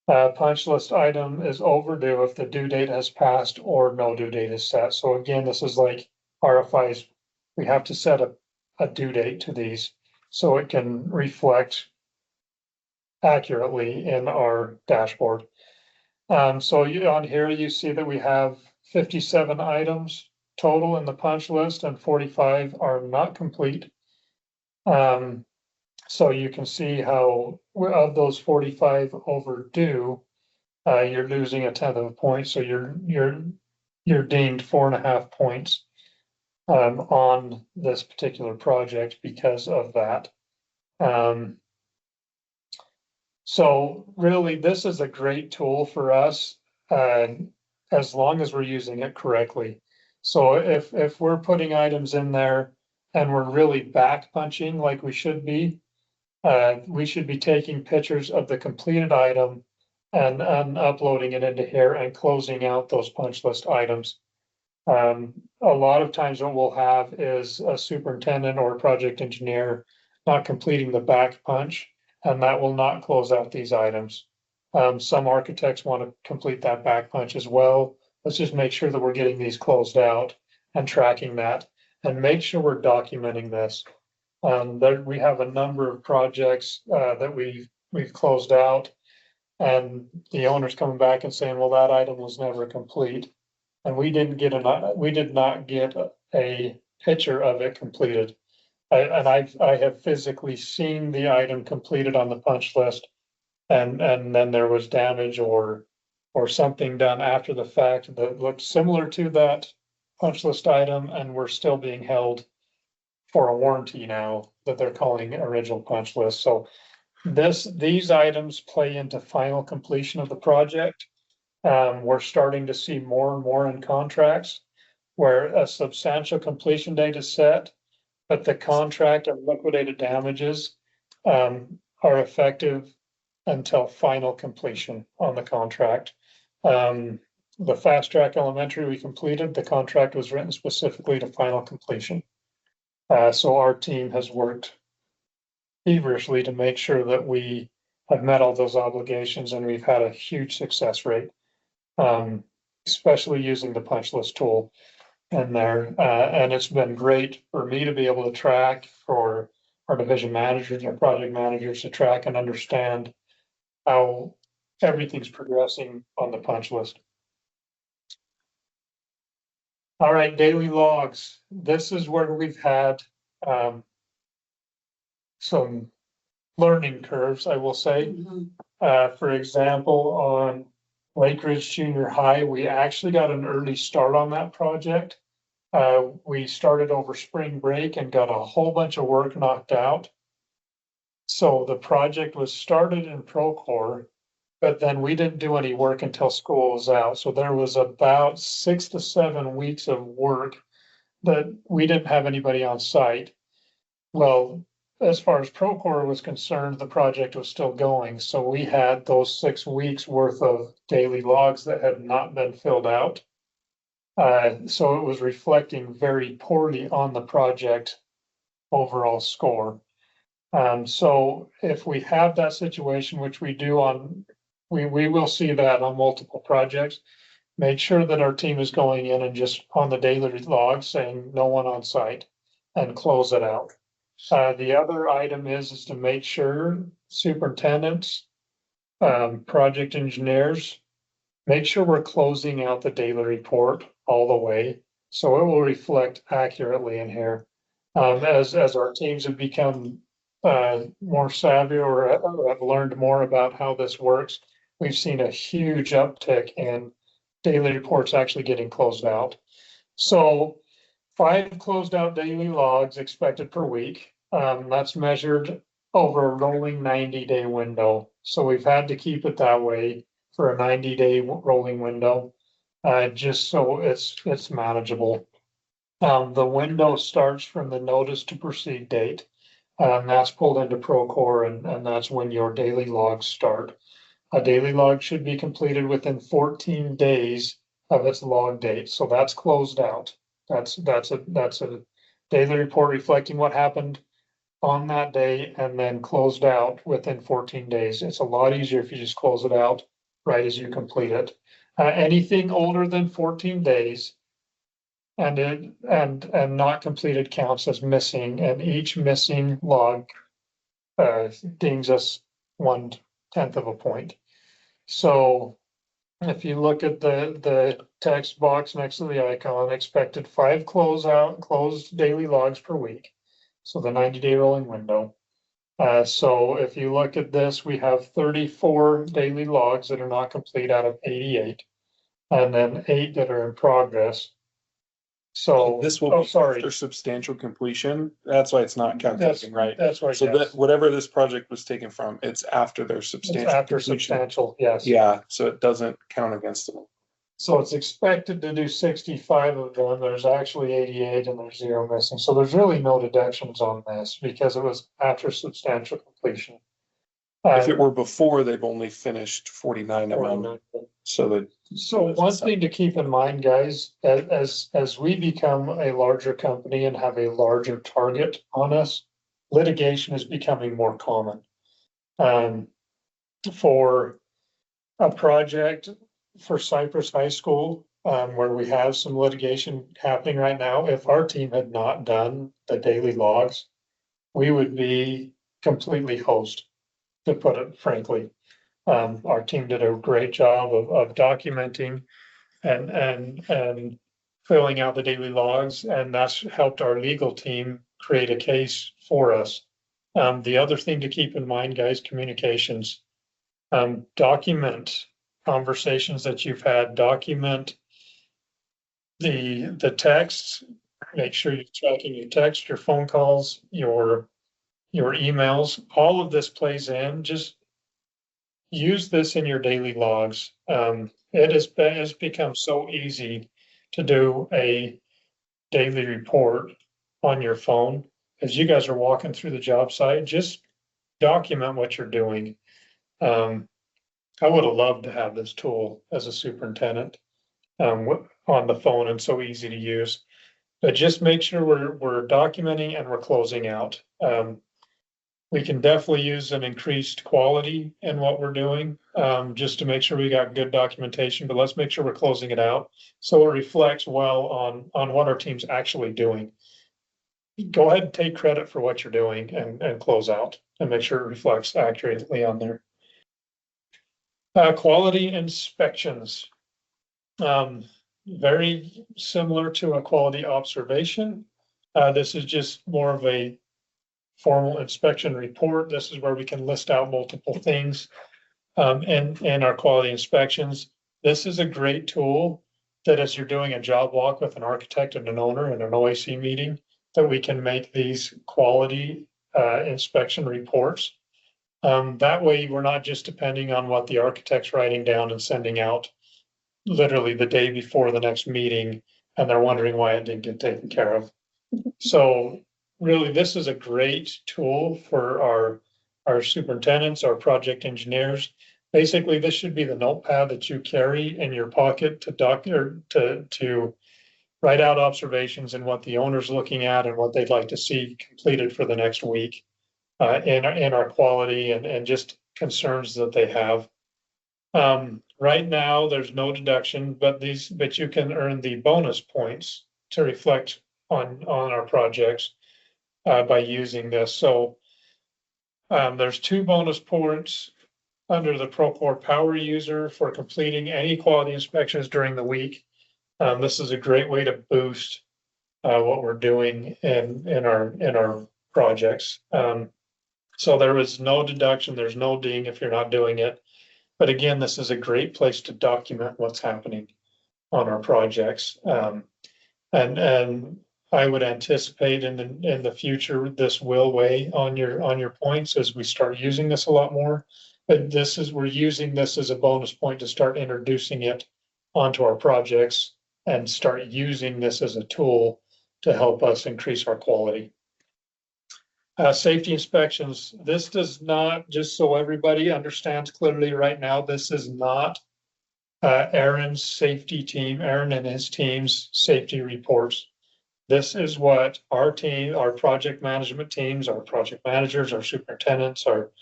Punch list item is overdue if the due date has passed or no due date is set. So again, this is like RFIs. We have to set a due date to these so it can reflect accurately in our dashboard. So on here, you see that we have 57 items total in the punch list and 45 are not complete. So you can see how of those 45 overdue, you're losing 1/10 of a point, so you're deemed 4.5 points on this particular project because of that. So really, this is a great tool for us as long as we're using it correctly. So if we're putting items in there and we're really back punching like we should be taking pictures of the completed item and uploading it into here and closing out those punch list items. A lot of times what we'll have is a superintendent or a project engineer not completing the back punch, and that will not close out these items. Some architects want to complete that back punch as well. Let's just make sure that we're getting these closed out and tracking that, and make sure we're documenting this. We have a number of projects that we've closed out, and the owner's coming back and saying, well, that item was never complete. And we did not get a picture of it completed. I have physically seen the item completed on the punch list, and then there was damage or something done after the fact that looked similar to that punch list item, and we're still being held for a warranty now that they're calling original punch list. So these items play into final completion of the project. We're starting to see more and more in contracts where a substantial completion date is set, but the contract of liquidated damages are effective until final completion on the contract. The fast track elementary we completed, the contract was written specifically to final completion. So our team has worked feverishly to make sure that we have met all those obligations, and we've had a huge success rate. Especially using the punch list tool in there. And it's been great for me to be able to track, for our division managers, our project managers to track and understand how everything's progressing on the punch list. All right, daily logs. This is where we've had some learning curves, I will say. For example, on Lake Ridge Junior High, we actually got an early start on that project. We started over spring break and got a whole bunch of work knocked out. So the project was started in Procore, but then we didn't do any work until school was out. So there was about 6 to 7 weeks of work that we didn't have anybody on site. Well, as far as Procore was concerned, the project was still going. So we had those 6 weeks worth of daily logs that had not been filled out. So it was reflecting very poorly on the project overall score. So if we have that situation, which we do we will see that on multiple projects, make sure that our team is going in and just on the daily log saying no one on site and close it out. The other item is to make sure superintendents, project engineers, make sure we're closing out the daily report all the way, so it will reflect accurately in here. As our teams have become more savvy or have learned more about how this works, we've seen a huge uptick in daily reports actually getting closed out. So 5 closed out daily logs expected per week. That's measured over a rolling 90-day window. So we've had to keep it that way for a 90-day rolling window, just so it's manageable. The window starts from the notice to proceed date. That's pulled into Procore, and that's when your daily logs start. A daily log should be completed within 14 days of its log date, so that's closed out. That's a daily report reflecting what happened on that day and then closed out within 14 days. It's a lot easier if you just close it out right as you complete it. Anything older than 14 days and not completed counts as missing, and each missing log dings us 1/10 of a point. So if you look at the text box next to the icon, expected 5 closed daily logs per week. So the 90-day rolling window. So if you look at this, we have 34 daily logs that are not complete out of 88, and then 8 that are in progress. So This will be sorry. after substantial completion. That's why it's not calculating, right? That's right. So yes. that whatever this project was taken from, it's after their It's substantial after completion. substantial, yes. Yeah, so it doesn't count against them. So it's expected to do 65 of them. There's actually 88 and there's 0 missing. So there's really no deductions on this because it was after substantial completion. If it were before, they've only finished 49 of them. 49. So that So one thing to keep in mind, guys, as we become a larger company and have a larger target on us, litigation is becoming more common. For a project for Cypress High School, where we have some litigation happening right now, if our team had not done the daily logs, we would be completely hosed, to put it frankly. Our team did a great job of documenting and filling out the daily logs, and that's helped our legal team create a case for us. The other thing to keep in mind, guys, communications. Document conversations that you've had, document the texts, make sure you're tracking your text, your phone calls, your emails, all of this plays in. Just use this in your daily logs. It has become so easy to do a daily report on your phone. As you guys are walking through the job site, just document what you're doing. I would have loved to have this tool as a superintendent on the phone and so easy to use. But just make sure we're documenting and we're closing out. We can definitely use an increased quality in what we're doing, just to make sure we got good documentation, but let's make sure we're closing it out so it reflects well on what our team's actually doing. Go ahead and take credit for what you're doing and close out and make sure it reflects accurately on there. Quality inspections. Very similar to a quality observation. This is just more of a formal inspection report. This is where we can list out multiple things in our quality inspections. This is a great tool that as you're doing a job walk with an architect and an owner in an OAC meeting, that we can make these quality inspection reports. That way we're not just depending on what the architect's writing down and sending out literally the day before the next meeting, and they're wondering why it didn't get taken care of. So really, this is a great tool for our superintendents, our project engineers. Basically, this should be the notepad that you carry in your pocket to write out observations and what the owner's looking at and what they'd like to see completed for the next week. In our quality and just concerns that they have. Right now, there's no deduction, but you can earn the bonus points to reflect on our projects by using this. So there's 2 bonus points under the Procore Power User for completing any quality inspections during the week. This is a great way to boost what we're doing in our projects. So there was no deduction, there's no ding if you're not doing it. But again, this is a great place to document what's happening on our projects. And I would anticipate in the future, this will weigh on your points as we start using this a lot more. But we're using this as a bonus point to start introducing it onto our projects and start using this as a tool to help us increase our quality. Safety inspections, this does not, just so everybody understands clearly right now, this is not Aaron's safety team, Aaron and his team's safety reports. This is what our team, our project management teams, our project managers, our superintendents, our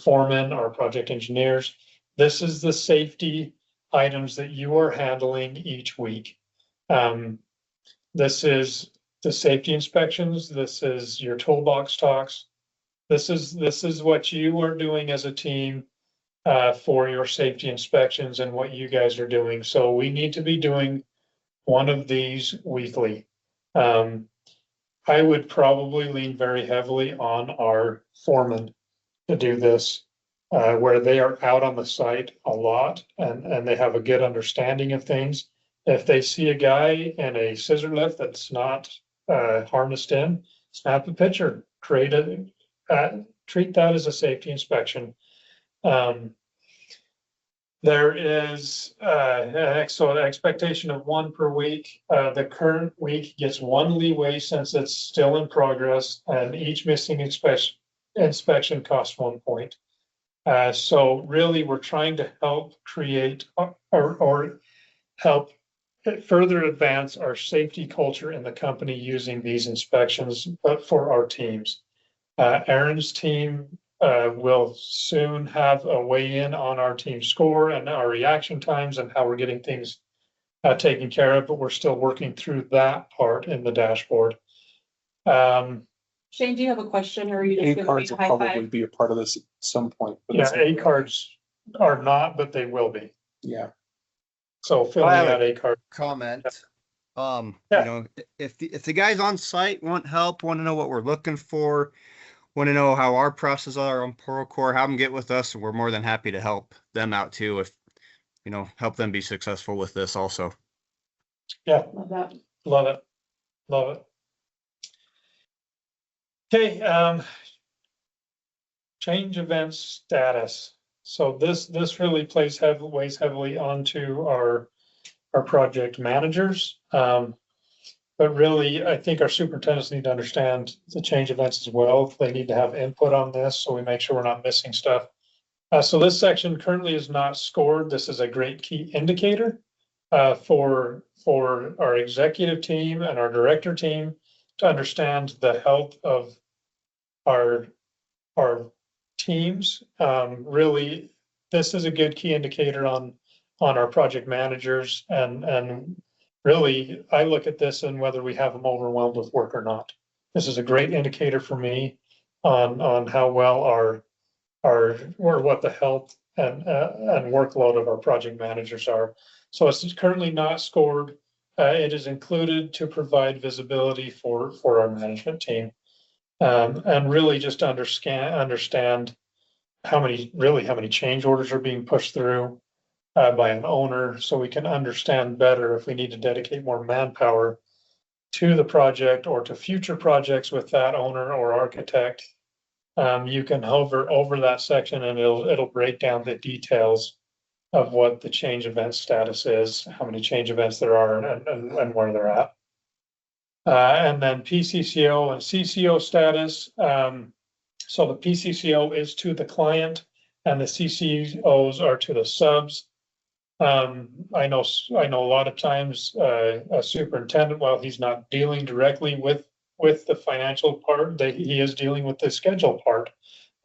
foremen, our project engineers. This is the safety items that you are handling each week. This is the safety inspections. This is your toolbox talks. This is what you are doing as a team for your safety inspections and what you guys are doing. So we need to be doing one of these weekly. I would probably lean very heavily on our foreman to do this, where they are out on the site a lot and they have a good understanding of things. If they see a guy in a scissor lift that's not harnessed in, snap a picture, treat that as a safety inspection. There is an expectation of one per week. The current week gets one leeway since it's still in progress, and each missing inspection costs 1 point. So really, we're trying to help create or help further advance our safety culture in the company using these inspections, but for our teams. Aaron's team will soon have a weigh in on our team score and our reaction times and how we're getting things taken care of, but we're still working through that part in the dashboard. Shane, do you have a question or are you just A giving me cards a will high probably five? be a part of this at some point. but Yeah, it's- A cards are not, but they will be. Yeah, So filling have out A card. comment. Yeah. You know, if the guys on site want help, want to know what we're looking for, want to know how our processes are on Procore, have them get with us, and we're more than happy to help them out too. If help them be successful with this also. Yeah, Love that. love it. Love it. Okay, change event status. So this really weighs heavily onto our project managers. But really, I think our superintendents need to understand the change events as well. They need to have input on this, so we make sure we're not missing stuff. So this section currently is not scored. This is a great key indicator for our executive team and our director team to understand the health of our teams. Really, this is a good key indicator on our project managers and really, I look at this and whether we have them overwhelmed with work or not. This is a great indicator for me on how well or what the health and workload of our project managers are. So it's currently not scored. It is included to provide visibility for our management team. And really just to understand how many change orders are being pushed through by an owner, so we can understand better if we need to dedicate more manpower to the project or to future projects with that owner or architect. You can hover over that section and it'll break down the details of what the change event status is, how many change events there are and where they're at. And then PCCO and CCO status. So the PCCO is to the client and the CCOs are to the subs. I know a lot of times a superintendent, while he's not dealing directly with the financial part, he is dealing with the schedule part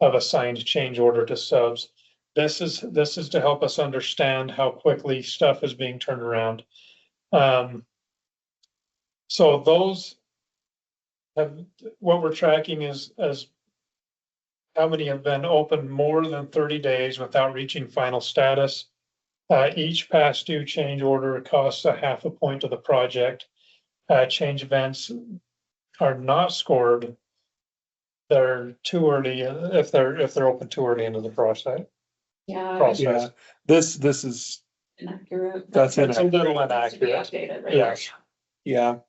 of assigned change order to subs. This is to help us understand how quickly stuff is being turned around. So those what we're tracking is as how many have been open more than 30 days without reaching final status. Each past due change order costs a 0.5 point to the project. change events are not scored, they're too early, if they're open too early into the process. Yeah. Process. This is, Inaccurate. That's It's a little Needs to be inaccurate. updated, right? Yes. yeah,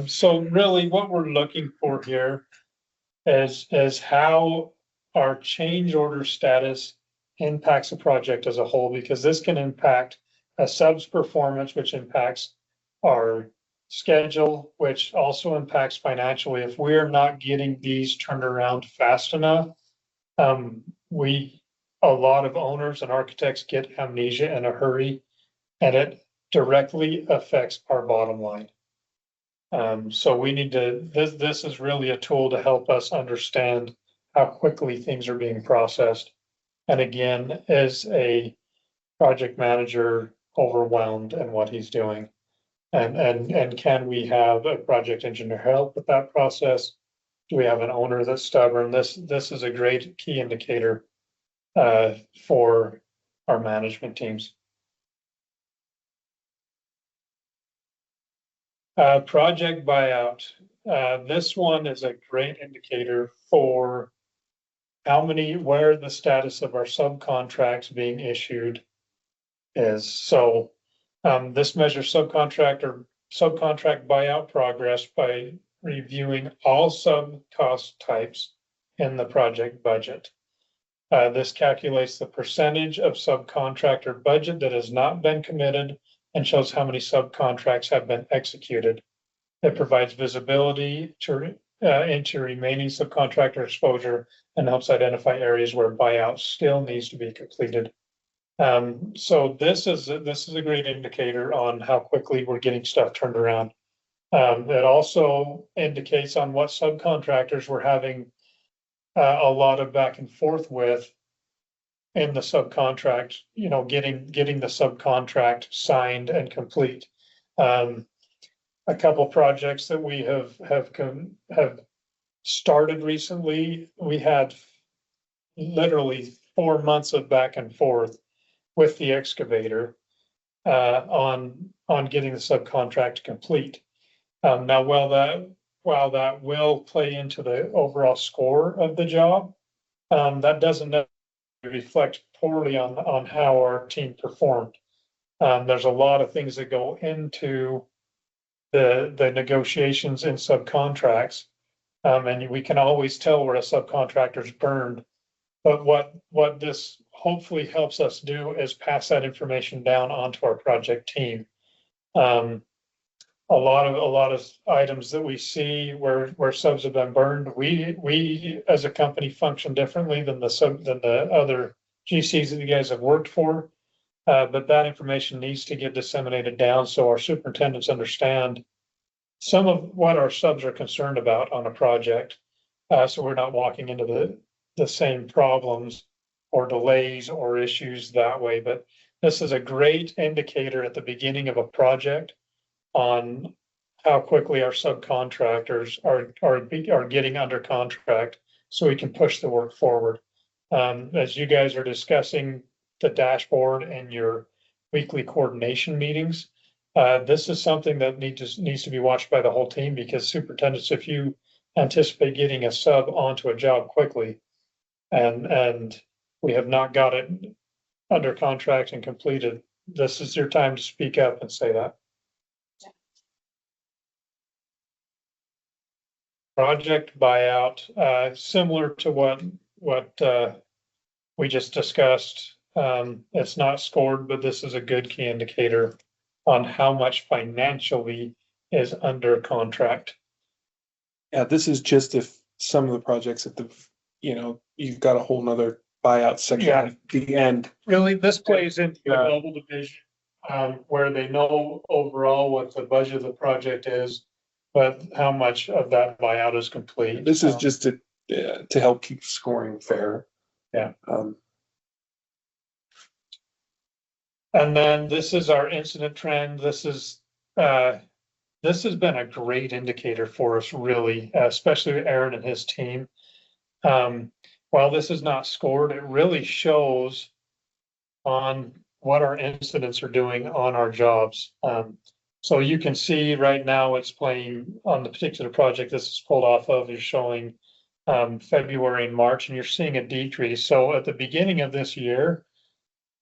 So really what we're looking for here is how our change order status impacts the project as a whole, because this can impact a sub's performance, which impacts our schedule, which also impacts financially. If we're not getting these turned around fast enough, a lot of owners and architects get amnesia in a hurry, and it directly affects our bottom line. So we need to, this is really a tool to help us understand how quickly things are being processed. And again, is a project manager overwhelmed in what he's doing? And can we have a project engineer help with that process? Do we have an owner that's stubborn? This is a great key indicator for our management teams. Project buyout. This one is a great indicator for where the status of our subcontracts being issued is. So this measures subcontract buyout progress by reviewing all sub cost types in the project budget. This calculates the percentage of subcontractor budget that has not been committed and shows how many subcontracts have been executed. It provides visibility into remaining subcontractor exposure and helps identify areas where buyout still needs to be completed. So this is a great indicator on how quickly we're getting stuff turned around. It also indicates on what subcontractors we're having a lot of back and forth with in the subcontract, getting the subcontract signed and complete. A couple projects that we have started recently, we had literally 4 months of back and forth with the excavator on getting the subcontract complete. Now, while that will play into the overall score of the job, that doesn't reflect poorly on how our team performed. There's a lot of things that go into the negotiations in subcontracts. And we can always tell where a subcontractor's burned. But what this hopefully helps us do is pass that information down onto our project team. A lot of items that we see where subs have been burned, we as a company function differently than the other GCs that you guys have worked for. But that information needs to get disseminated down so our superintendents understand some of what our subs are concerned about on a project. So we're not walking into the same problems or delays or issues that way. But this is a great indicator at the beginning of a project on how quickly our subcontractors are getting under contract so we can push the work forward. As you guys are discussing the dashboard and your weekly coordination meetings, this is something that needs to be watched by the whole team, because superintendents, if you anticipate getting a sub onto a job quickly and we have not got it under contract and completed, this is your time to speak up and say that. Project buyout, similar to what we just discussed. It's not scored, but this is a good key indicator on how much financially is under contract. yeah, this is just if some of the projects at you've got a whole nother buyout section Yeah. at the end. Really, this plays into the global division, where they know overall what the budget of the project is, but how much of that buyout is complete. This is just to help keep scoring fair. Yeah. And then this is our incident trend. This has been a great indicator for us, really, especially Aaron and his team. While this is not scored, it really shows on what our incidents are doing on our jobs. So you can see right now it's playing on the particular project this is pulled off of is showing February and March, and you're seeing a decrease. So at the beginning of this year,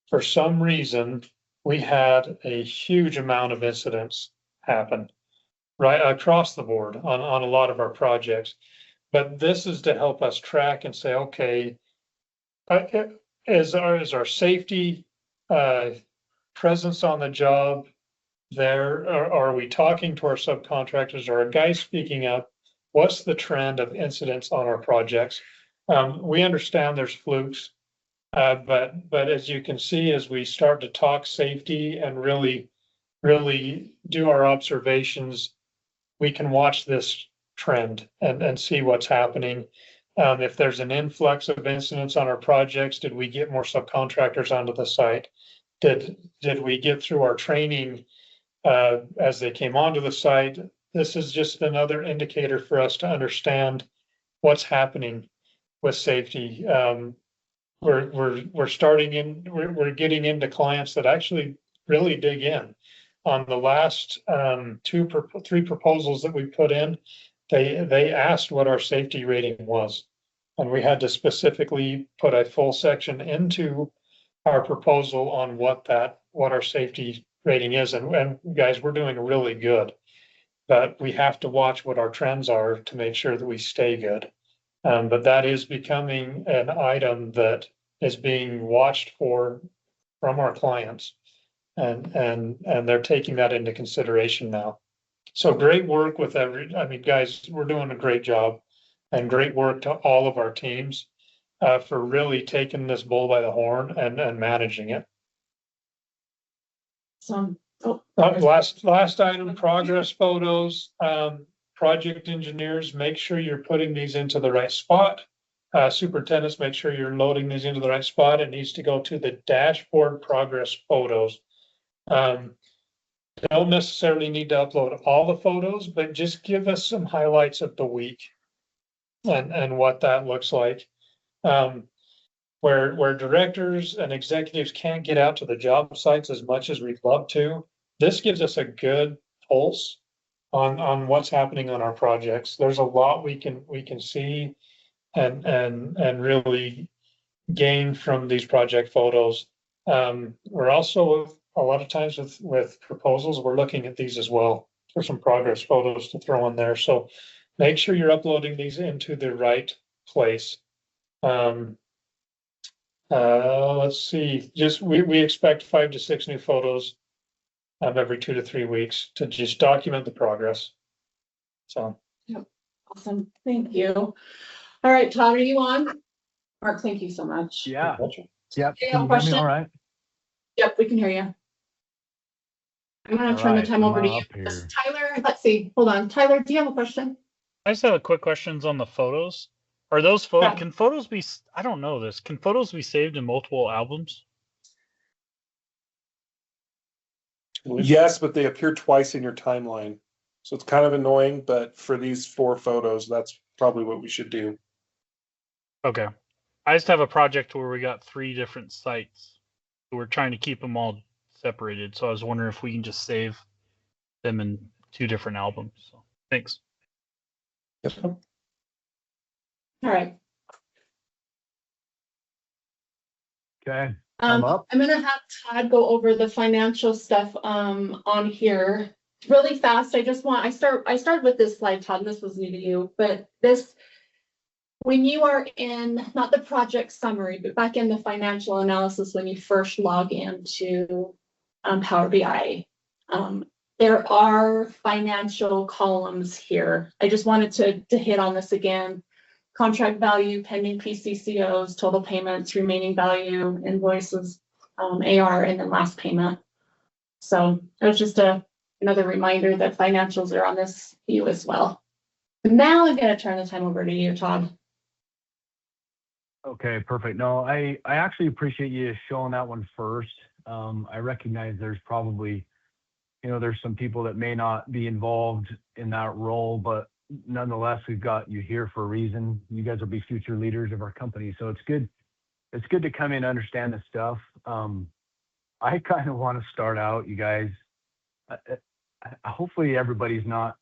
for some reason, we had a huge amount of incidents happen right across the board on a lot of our projects. But this is to help us track and say, okay, is our safety presence on the job there? Are we talking to our subcontractors? Are our guys speaking up? What's the trend of incidents on our projects? We understand there's flukes, but as you can see, as we start to talk safety and really do our observations, we can watch this trend and see what's happening. If there's an influx of incidents on our projects, did we get more subcontractors onto the site? Did we get through our training as they came onto the site? This is just another indicator for us to understand what's happening with safety. We're getting into clients that actually really dig in. On the last three proposals that we put in, they asked what our safety rating was. And we had to specifically put a full section into our proposal on what our safety rating is. And guys, we're doing really good. But we have to watch what our trends are to make sure that we stay good. But that is becoming an item that is being watched for from our clients. And they're taking that into consideration now. So great work with guys, we're doing a great job, and great work to all of our teams for really taking this bull by the horn and managing it. So, Last item, progress photos. Project engineers, make sure you're putting these into the right spot. Superintendents, make sure you're loading these into the right spot. It needs to go to the dashboard progress photos. Don't necessarily need to upload all the photos, but just give us some highlights of the week and what that looks like. Where directors and executives can't get out to the job sites as much as we'd love to, this gives us a good pulse on what's happening on our projects. There's a lot we can see and really gain from these project photos. We're also a lot of times with proposals, we're looking at these as well for some progress photos to throw in there. So make sure you're uploading these into the right place. Let's see, we expect 5 to 6 new photos every 2 to 3 weeks to just document the progress. So. awesome. Thank you. All right, Todd, are you on? Mark, thank you so much. Yeah. Yep. Do you have a Can you hear me question? all right? Yep, we can hear you. I'm gonna All turn the right, time I'm over to you. up here. Tyler, let's see. Hold on. Tyler, do you have a question? I just have a quick questions on the photos. Are those photos? Yeah. Can photos be? I don't know this. Can photos be saved in multiple albums? Yes, but they appear twice in your timeline. So it's kind of annoying, but for these 4 photos, that's probably what we should do. Okay. I just have a project where we got 3 different sites. We're trying to keep them all separated. So I was wondering if we can just save them in 2 different albums. So thanks. Yep. All right. Okay. I'm up. I'm gonna have Todd go over the financial stuff on here really fast. I started with this slide, Todd, and this was new to you, but this, when you are in, not the project summary, but back in the financial analysis, when you first log into Power BI, there are financial columns here. I just wanted to hit on this again. Contract value, pending PCCOs, total payments, remaining value, invoices, AR, and then last payment. So it was just another reminder that financials are on this view as well. Now I'm going to turn the time over to you, Todd. Okay, perfect. No, I actually appreciate you showing that one first. I recognize there's probably, there's some people that may not be involved in that role, but nonetheless, we've got you here for a reason. You guys will be future leaders of our company. So it's good. It's good to come in and understand this stuff. I kind of want to start out, you guys. hopefully everybody's not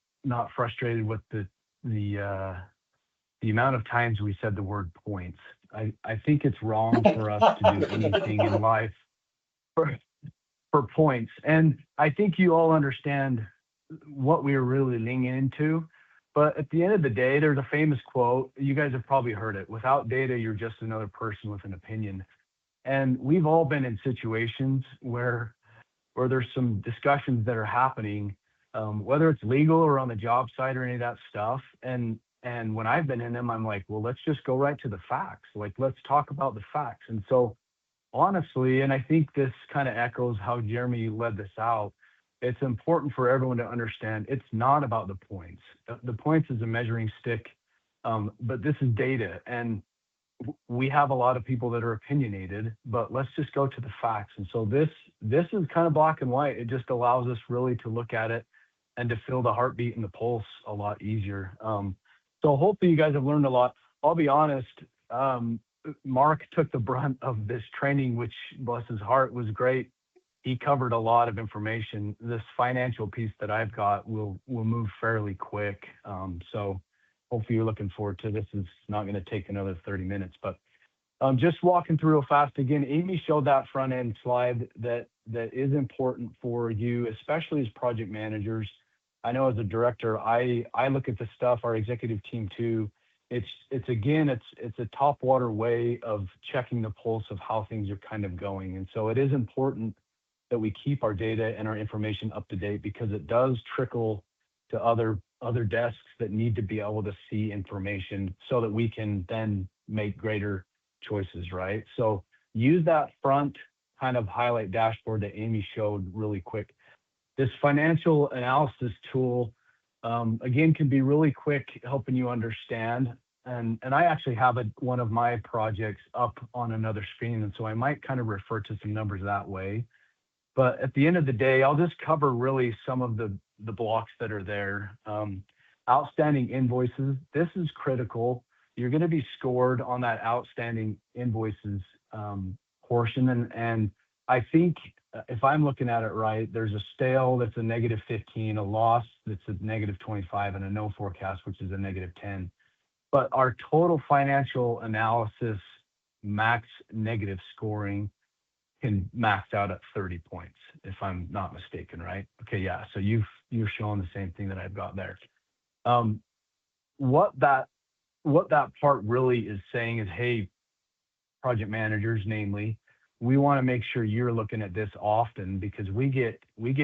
frustrated with the amount of times we said the word points. I think it's wrong for us to do anything in life for points. And I think you all understand what we are really leaning into. But at the end of the day, there's a famous quote. You guys have probably heard it. Without data, you're just another person with an opinion. And we've all been in situations where there's some discussions that are happening, whether it's legal or on the job site or any of that stuff. And when I've been in them, I'm like, well, let's just go right to the facts. Like, let's talk about the facts. And so honestly, and I think this kind of echoes how Jeremy led this out, it's important for everyone to understand it's not about the points. The points is a measuring stick, but this is data. And we have a lot of people that are opinionated, but let's just go to the facts. And so this is kind of black and white. It just allows us really to look at it and to feel the heartbeat and the pulse a lot easier. So hopefully you guys have learned a lot. I'll be honest, Mark took the brunt of this training, which bless his heart was great. He covered a lot of information. This financial piece that I've got will move fairly quick. So hopefully you're looking forward to this. It's not going to take another 30 minutes, but just walking through real fast again. Amy showed that front end slide that is important for you, especially as project managers. I know as a director, I look at the stuff, our executive team too. It's a top water way of checking the pulse of how things are kind of going. And so it is important that we keep our data and our information up to date, because it does trickle to other desks that need to be able to see information so that we can then make greater choices, right? So use that front kind of highlight dashboard that Amy showed really quick. This financial analysis tool, again, can be really quick helping you understand. And I actually have one of my projects up on another screen, and so I might kind of refer to some numbers that way. But at the end of the day, I'll just cover really some of the blocks that are there. Outstanding invoices, this is critical. You're going to be scored on that outstanding invoices portion. And I think if I'm looking at it right, there's a stale that's a -15, a loss that's a -25, and a no forecast, which is a -10. But our total financial analysis max negative scoring can max out at 30 points, if I'm not mistaken, right? Okay, yeah. So you're showing the same thing that I've got there. What that part really is saying is, hey, project managers, namely, we want to make sure you're looking at this often, because we get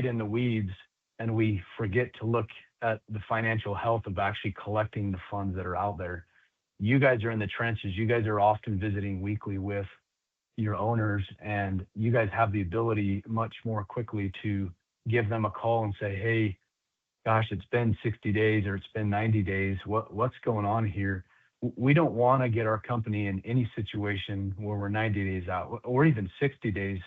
in the weeds and we forget to look at the financial health of actually collecting the funds that are out there. You guys are in the trenches. You guys are often visiting weekly with your owners, and you guys have the ability much more quickly to give them a call and say, hey, gosh, it's been 60 days or it's been 90 days. What's going on here? We don't want to get our company in any situation where we're 90 days out, or even 60 days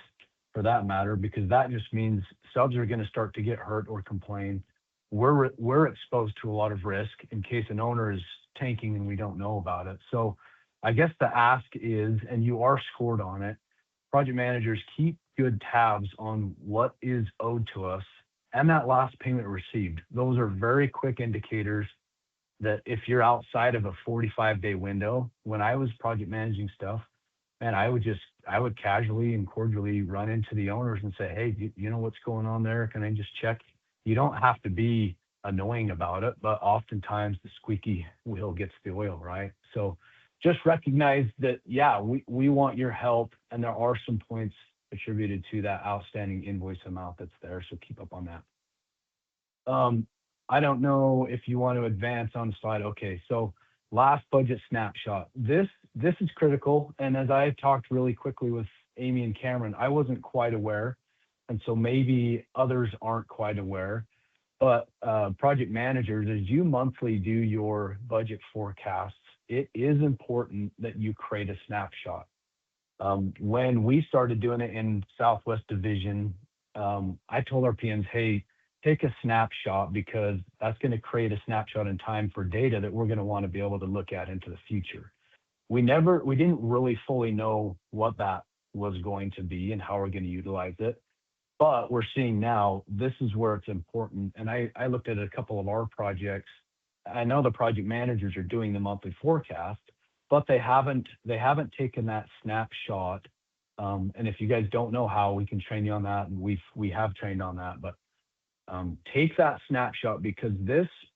for that matter, because that just means subs are going to start to get hurt or complain. We're exposed to a lot of risk in case an owner is tanking and we don't know about it. So I guess the ask is, and you are scored on it, project managers, keep good tabs on what is owed to us and that last payment received. Those are very quick indicators that if you're outside of a 45-day window. When I was project managing stuff, man, I would casually and cordially run into the owners and say, hey, you know what's going on there? Can I just check? You don't have to be annoying about it, but oftentimes the squeaky wheel gets the oil, right? So just recognize that, yeah, we want your help, and there are some points attributed to that outstanding invoice amount that's there, so keep up on that. I don't know if you want to advance on the slide. Okay, so last budget snapshot. This is critical, and as I talked really quickly with Amy and Cameron, I wasn't quite aware, and so maybe others aren't quite aware. But project managers, as you monthly do your budget forecasts, it is important that you create a snapshot. When we started doing it in Southwest Division, I told our PMs, hey, take a snapshot, because that's going to create a snapshot in time for data that we're going to want to be able to look at into the future. We didn't really fully know what that was going to be and how we're going to utilize it. But we're seeing now, this is where it's important. And I looked at a couple of our projects. I know the project managers are doing the monthly forecast, but they haven't taken that snapshot. And if you guys don't know how, we can train you on that. And we have trained on that, but take that snapshot, because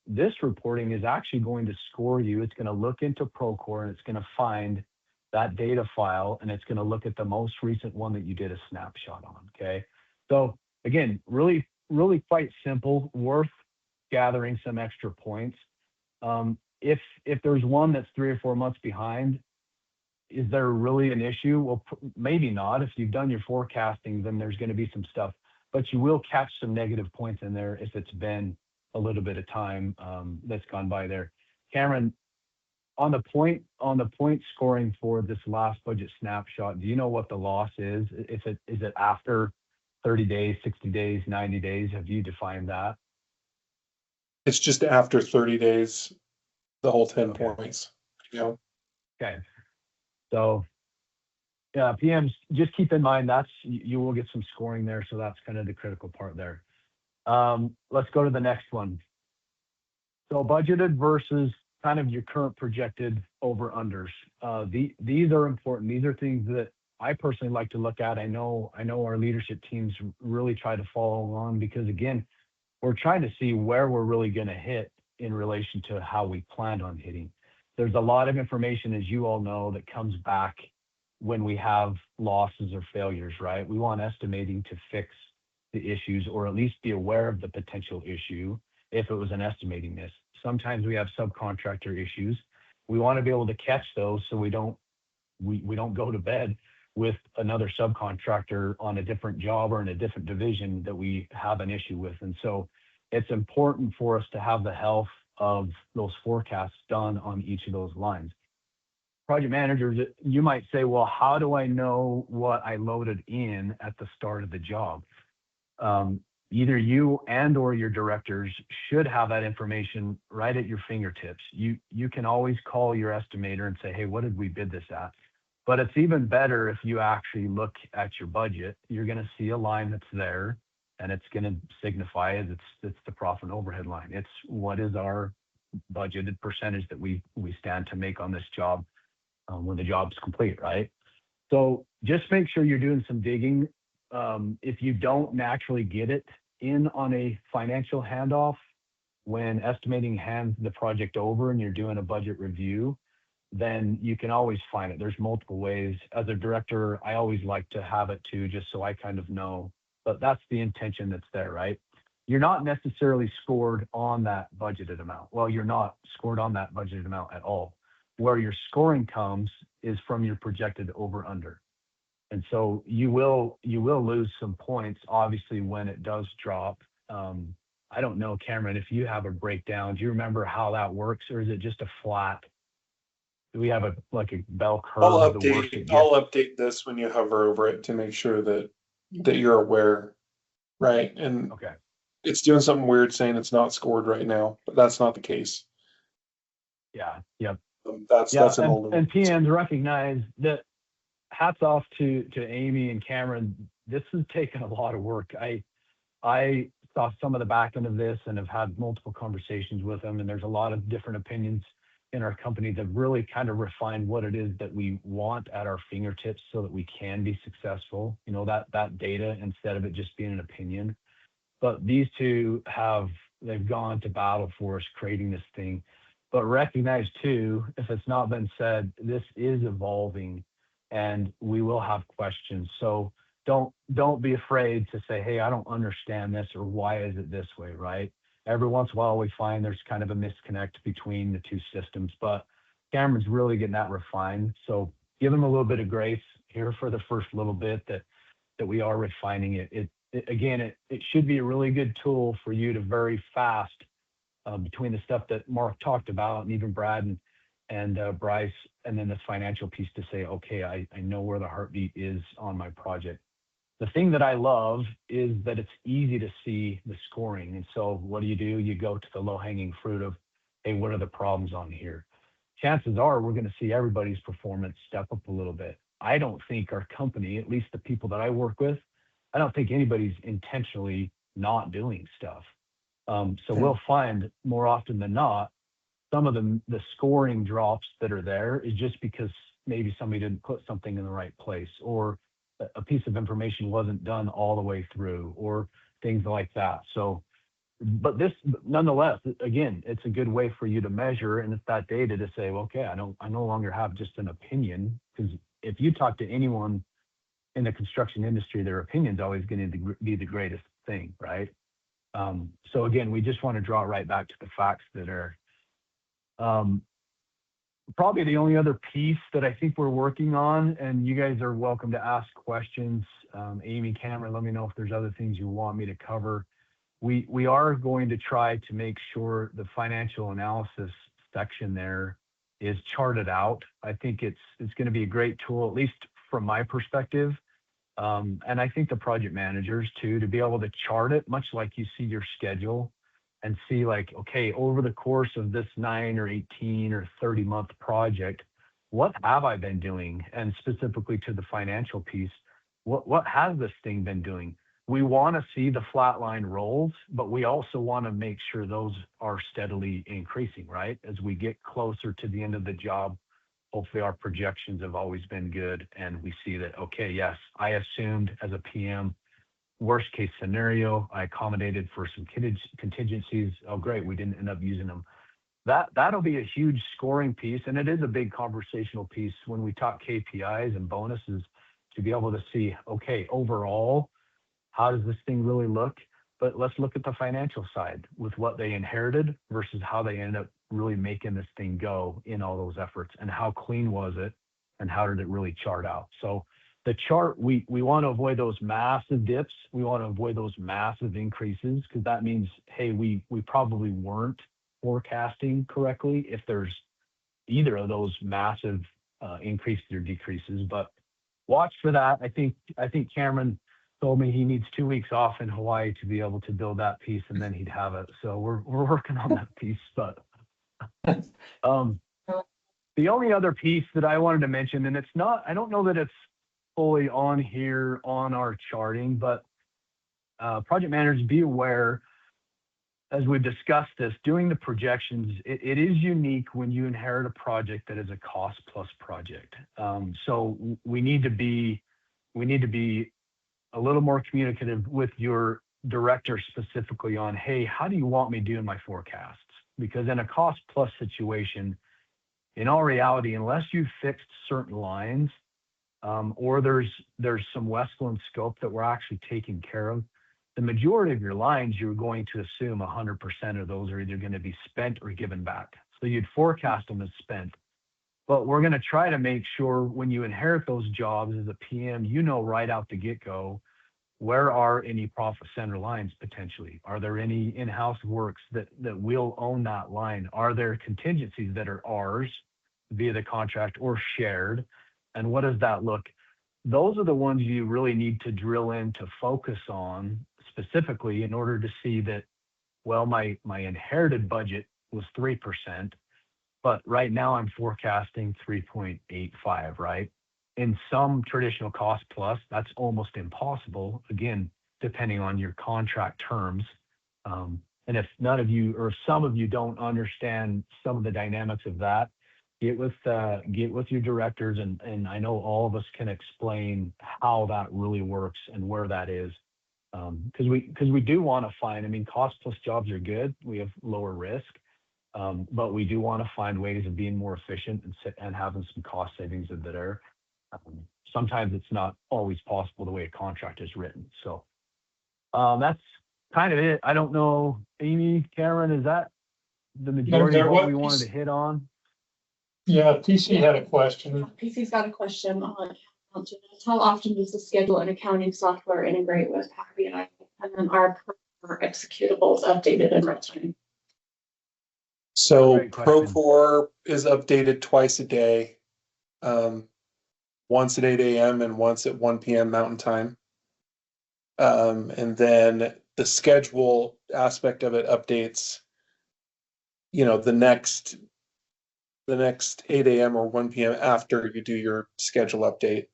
this reporting is actually going to score you. It's going to look into Procore and it's going to find that data file, and it's going to look at the most recent one that you did a snapshot on. Okay. So again, really, really quite simple, worth gathering some extra points. If there's one that's 3 or 4 months behind, is there really an issue? Well, maybe not. If you've done your forecasting, then there's going to be some stuff, but you will catch some negative points in there if it's been a little bit of time that's gone by there. Cameron, on the point scoring for this last budget snapshot, do you know what the loss is? Is it after 30 days, 60 days, 90 days? Have you defined that? It's just after 30 days, the whole 10 Okay. points, you know? Okay. So yeah, PMs, just keep in mind you will get some scoring there. So that's kind of the critical part there. Let's go to the next one. So budgeted versus kind of your current projected over unders. These are important. These are things that I personally like to look at. I know our leadership teams really try to follow along, because again, we're trying to see where we're really going to hit in relation to how we planned on hitting. There's a lot of information, as you all know, that comes back when we have losses or failures, right? We want estimating to fix the issues, or at least be aware of the potential issue if it was an estimating miss. Sometimes we have subcontractor issues. We want to be able to catch those so we don't go to bed with another subcontractor on a different job or in a different division that we have an issue with. And so it's important for us to have the health of those forecasts done on each of those lines. Project managers, you might say, well, how do I know what I loaded in at the start of the job? Either you and or your directors should have that information right at your fingertips. You can always call your estimator and say, hey, what did we bid this at? But it's even better if you actually look at your budget. You're going to see a line that's there, and it's going to signify it's the profit and overhead line. It's what is our budgeted percentage that we stand to make on this job when the job's complete, right? So just make sure you're doing some digging. If you don't naturally get it in on a financial handoff, when estimating hands the project over and you're doing a budget review, then you can always find it. There's multiple ways. As a director, I always like to have it too, just so I kind of know, but that's the intention that's there, right? You're not necessarily scored on that budgeted amount. Well, you're not scored on that budgeted amount at all. Where your scoring comes is from your projected over under. And so you will lose some points, obviously, when it does drop. I don't know, Cameron, if you have a breakdown, do you remember how that works, or is it just a flat? Do we have a bell curve? I'll The worse it gets? update this when you hover over it to make sure that you're aware, right? And Okay. it's doing something weird saying it's not scored right now, but that's not the case. Yeah. Yep. That's an old and PMs recognize that. Hats off to Amy and Cameron. This has taken a lot of work. I saw some of the back end of this and have had multiple conversations with them, and there's a lot of different opinions in our company that really kind of refine what it is that we want at our fingertips so that we can be successful. You know, that data, instead of it just being an opinion. But these two they've gone to battle for us creating this thing. But recognize too, if it's not been said, this is evolving and we will have questions. So don't be afraid to say, hey, I don't understand this, or why is it this way, right? Every once in a while we find there's kind of a disconnect between the two systems, but Cameron's really getting that refined. So give him a little bit of grace here for the first little bit that we are refining it. It should be a really good tool for you to very fast, between the stuff that Mark talked about and even Brad and Bryce, and then the financial piece to say, okay, I know where the heartbeat is on my project. The thing that I love is that it's easy to see the scoring. And so what do? You go to the low-hanging fruit of, hey, what are the problems on here? Chances are we're going to see everybody's performance step up a little bit. I don't think our company, at least the people that I work with, I don't think anybody's intentionally not doing stuff. So Hmm. we'll find more often than not, some of the scoring drops that are there is just because maybe somebody didn't put something in the right place, or a piece of information wasn't done all the way through, or things like that. So, but this, nonetheless, again, it's a good way for you to measure, and it's that data to say, well, okay, I no longer have just an opinion, because if you talk to anyone in the construction industry, their opinion's always going to be the greatest thing, right? So again, we just want to draw it right back to the facts that are. Um, Probably the only other piece that I think we're working on, and you guys are welcome to ask questions. Amy, Cameron, let me know if there's other things you want me to cover. We are going to try to make sure the financial analysis section there is charted out. I think it's going to be a great tool, at least from my perspective. And I think the project managers too, to be able to chart it, much like you see your schedule, and see like, okay, over the course of this 9 or 18 or 30-month project, what have I been doing? And specifically to the financial piece, what has this thing been doing? We want to see the flatline rolls, but we also want to make sure those are steadily increasing, right? As we get closer to the end of the job, hopefully our projections have always been good, and we see that, okay, yes, I assumed as a PM, worst case scenario, I accommodated for some contingencies. Oh, great, we didn't end up using them. That'll be a huge scoring piece, and it is a big conversational piece when we talk KPIs and bonuses, to be able to see, okay, overall, how does this thing really look? But let's look at the financial side with what they inherited versus how they ended up really making this thing go in all those efforts, and how clean was it, and how did it really chart out? So the chart, we want to avoid those massive dips. We want to avoid those massive increases, because that means, hey, we probably weren't forecasting correctly if there's either of those massive increases or decreases. But watch for that. I think Cameron told me he needs 2 weeks off in Hawaii to be able to build that piece, and then he'd have it. So we're working on that piece. But the only other piece that I wanted to mention, and it's not, I don't know that it's fully on here on our charting, but project managers, be aware, as we've discussed this, doing the projections, it is unique when you inherit a project that is a cost plus project. So we need to be a little more communicative with your director specifically on, hey, how do you want me doing my forecasts? Because in a cost plus situation, in all reality, unless you've fixed certain lines, or there's some Westland scope that we're actually taking care of, the majority of your lines, you're going to assume 100% of those are either going to be spent or given back. So you'd forecast them as spent. But we're going to try to make sure when you inherit those jobs as a PM, you know right out the get-go, where are any profit center lines potentially? Are there any in-house works that will own that line? Are there contingencies that are ours via the contract or shared? And what does that look? Those are the ones you really need to drill in to focus on specifically in order to see that, well, my inherited budget was 3%, but right now I'm forecasting 3.85, right? In some traditional cost plus, that's almost impossible, again, depending on your contract terms. And if none of you or some of you don't understand some of the dynamics of that, get with your directors, and I know all of us can explain how that really works and where that is. Because we do want to find, I mean, cost plus jobs are good. We have lower risk. But we do want to find ways of being more efficient and having some cost savings that are. Sometimes it's not always possible the way a contract is written. So that's kind of it. I don't know, Amy, Cameron, is that the majority of what we wanted to hit on? Yeah, PC had a question. PC's got a question on how often does the schedule and accounting software integrate with KPI, and then are executables updated in real time? So Great question. Procore is updated twice a day, once at 8 a.m. and once at 1 p.m. Mountain Time. And then the schedule aspect of it updates, the next 8 a.m. or 1 p.m. after you do your schedule update.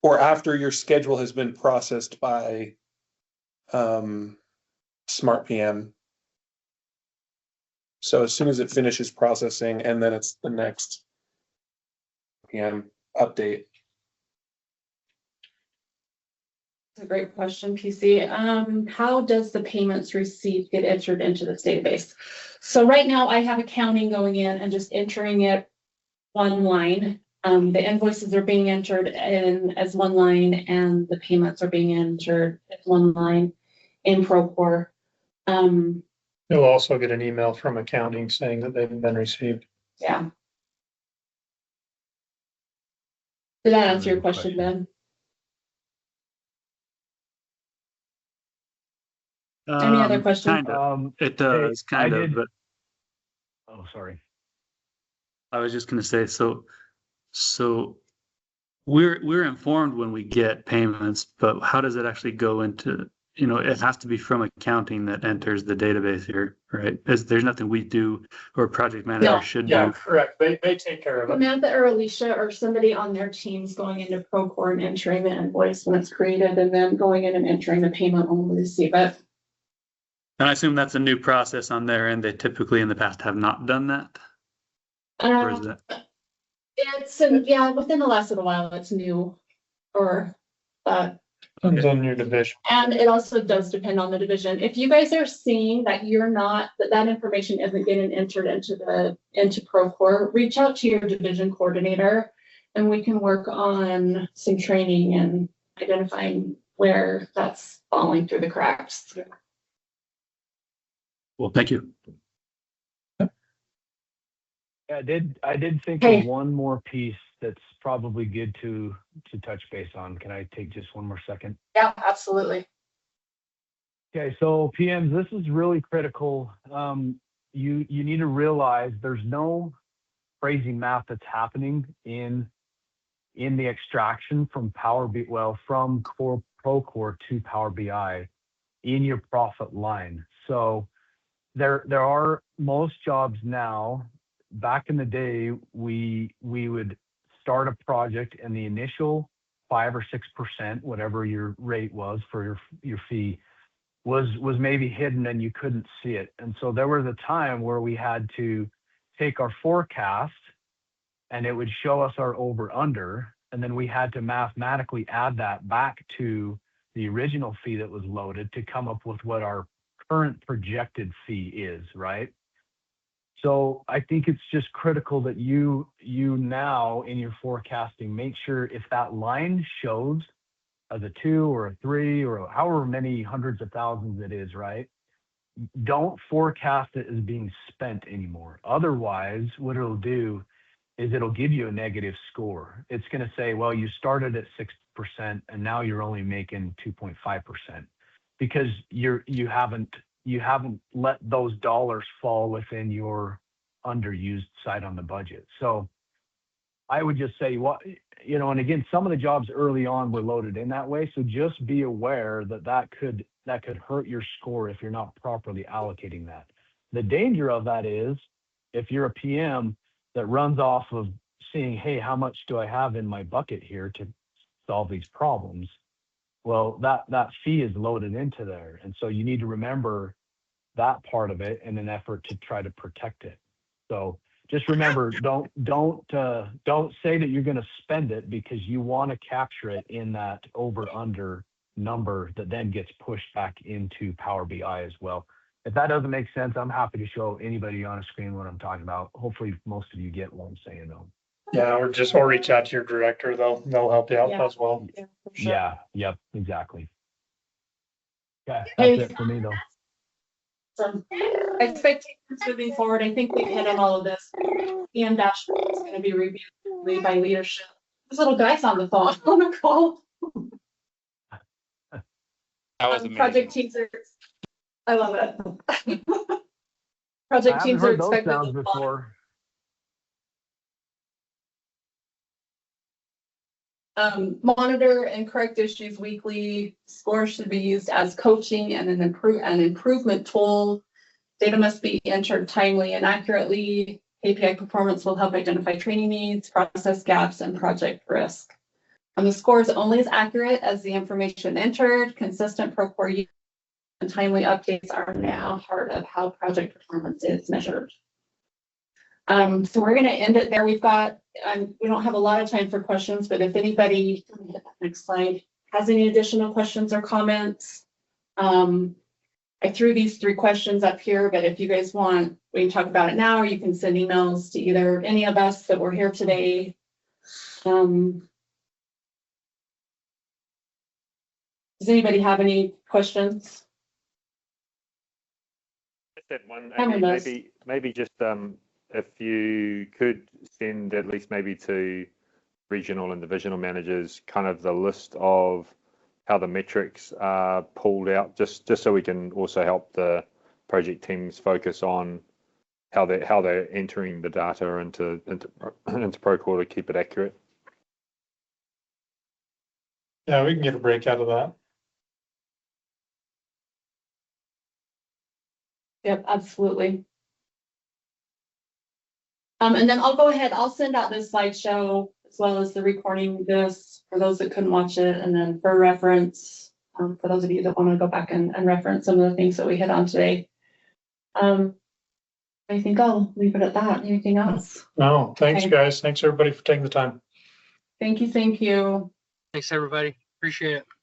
or after your schedule has been processed by Smart PM. So as soon as it finishes processing, and then it's the next PM update. That's a great question, PC. How does the payments received get entered into this database? So right now I have accounting going in and just entering it one line. The invoices are being entered in as one line and the payments are being entered as one line in Procore. You'll also get an email from accounting saying that they've been received. Yeah. Did that answer your question, Ben? Any other questions? Kind of. It hey, does, kind I of, did- but Oh, sorry. I was just gonna say, so we're informed when we get payments, but how does it actually go into, it has to be from accounting that enters the database here, right? There's nothing we do or project manager No. should Yeah, do. correct. They take care of it. Samantha or Alicia or somebody on their team's going into Procore and entering the invoice when it's created and then going in and entering the payment when we receive it. And I assume that's a new process on their end. They typically in the past have not done that. Or is that? It's, yeah, within the last little while, it's new or, Depends on your division. and it also does depend on the division. If you guys are seeing that you're not, that information isn't getting entered into Procore, reach out to your division coordinator and we can work on some training and identifying where that's falling through the cracks. Well, thank you. Yeah, I did think Hey. of one more piece that's probably good to touch base on. Can I take just one more second? Yeah, absolutely. Okay, so PMs, this is really critical. You need to realize there's no crazy math that's happening in the extraction from from Procore to Power BI in your profit line. So there are most jobs now. Back in the day, we would start a project and the initial 5 or 6%, whatever your rate was for your fee, was maybe hidden and you couldn't see it. And so there was a time where we had to take our forecast and it would show us our over under, and then we had to mathematically add that back to the original fee that was loaded to come up with what our current projected fee is, right? So I think it's just critical that you now in your forecasting, make sure if that line shows as a 2 or a 3 or however many hundreds of thousands it is, right? Don't forecast it as being spent anymore. Otherwise, what it'll do is it'll give you a negative score. It's going to say, well, you started at 6% and now you're only making 2.5% because you haven't let those dollars fall within your underused side on the budget. So I would just say, and again, some of the jobs early on were loaded in that way. So just be aware that could hurt your score if you're not properly allocating that. The danger of that is if you're a PM that runs off of seeing, hey, how much do I have in my bucket here to solve these problems? Well, that fee is loaded into there. And so you need to remember that part of it in an effort to try to protect it. So just remember, don't say that you're going to spend it because you want to capture it in that over under number that then gets pushed back into Power BI as well. If that doesn't make sense, I'm happy to show anybody on a screen what I'm talking about. Hopefully most of you get what I'm saying though. Yeah, or reach out to your director. They'll help you out as well. Yeah, for sure. Yeah, yep, exactly. Okay, Hey. that's it for me though. Some expectations moving forward. I think we've hit on all of this. PM dashboard is going to be reviewed by leadership. This little guy's on the phone on a call. That was amazing. Project teams are. I love it. I Project haven't teams are heard those expected sounds to before. monitor and correct issues weekly. Scores should be used as coaching and an improvement tool. Data must be entered timely and accurately. KPI performance will help identify training needs, process gaps, and project risk. And the score is only as accurate as the information entered. Consistent Procore use and timely updates are now part of how project performance is measured. So we're going to end it there. We've got, we don't have a lot of time for questions, but if anybody, next slide, has any additional questions or comments, I threw these 3 questions up here, but if you guys want, we can talk about it now, or you can send emails to either any of us that were here today. Does anybody have any questions? Just that one, Hi, Amy, Miss. maybe just if you could send at least maybe to regional and divisional managers kind of the list of how the metrics are pulled out, just so we can also help the project teams focus on how they're entering the data into Procore to keep it accurate. Yeah, we can get a break out of that. Yep, absolutely. And then I'll go ahead, I'll send out this slideshow as well as the recording this for those that couldn't watch it, and then for reference, for those of you that want to go back and reference some of the things that we hit on today. I think I'll leave it at that. Anything else? No, thanks, Okay. guys. Thanks, everybody, for taking the time. Thank you, thank you. Thanks, everybody. Appreciate it.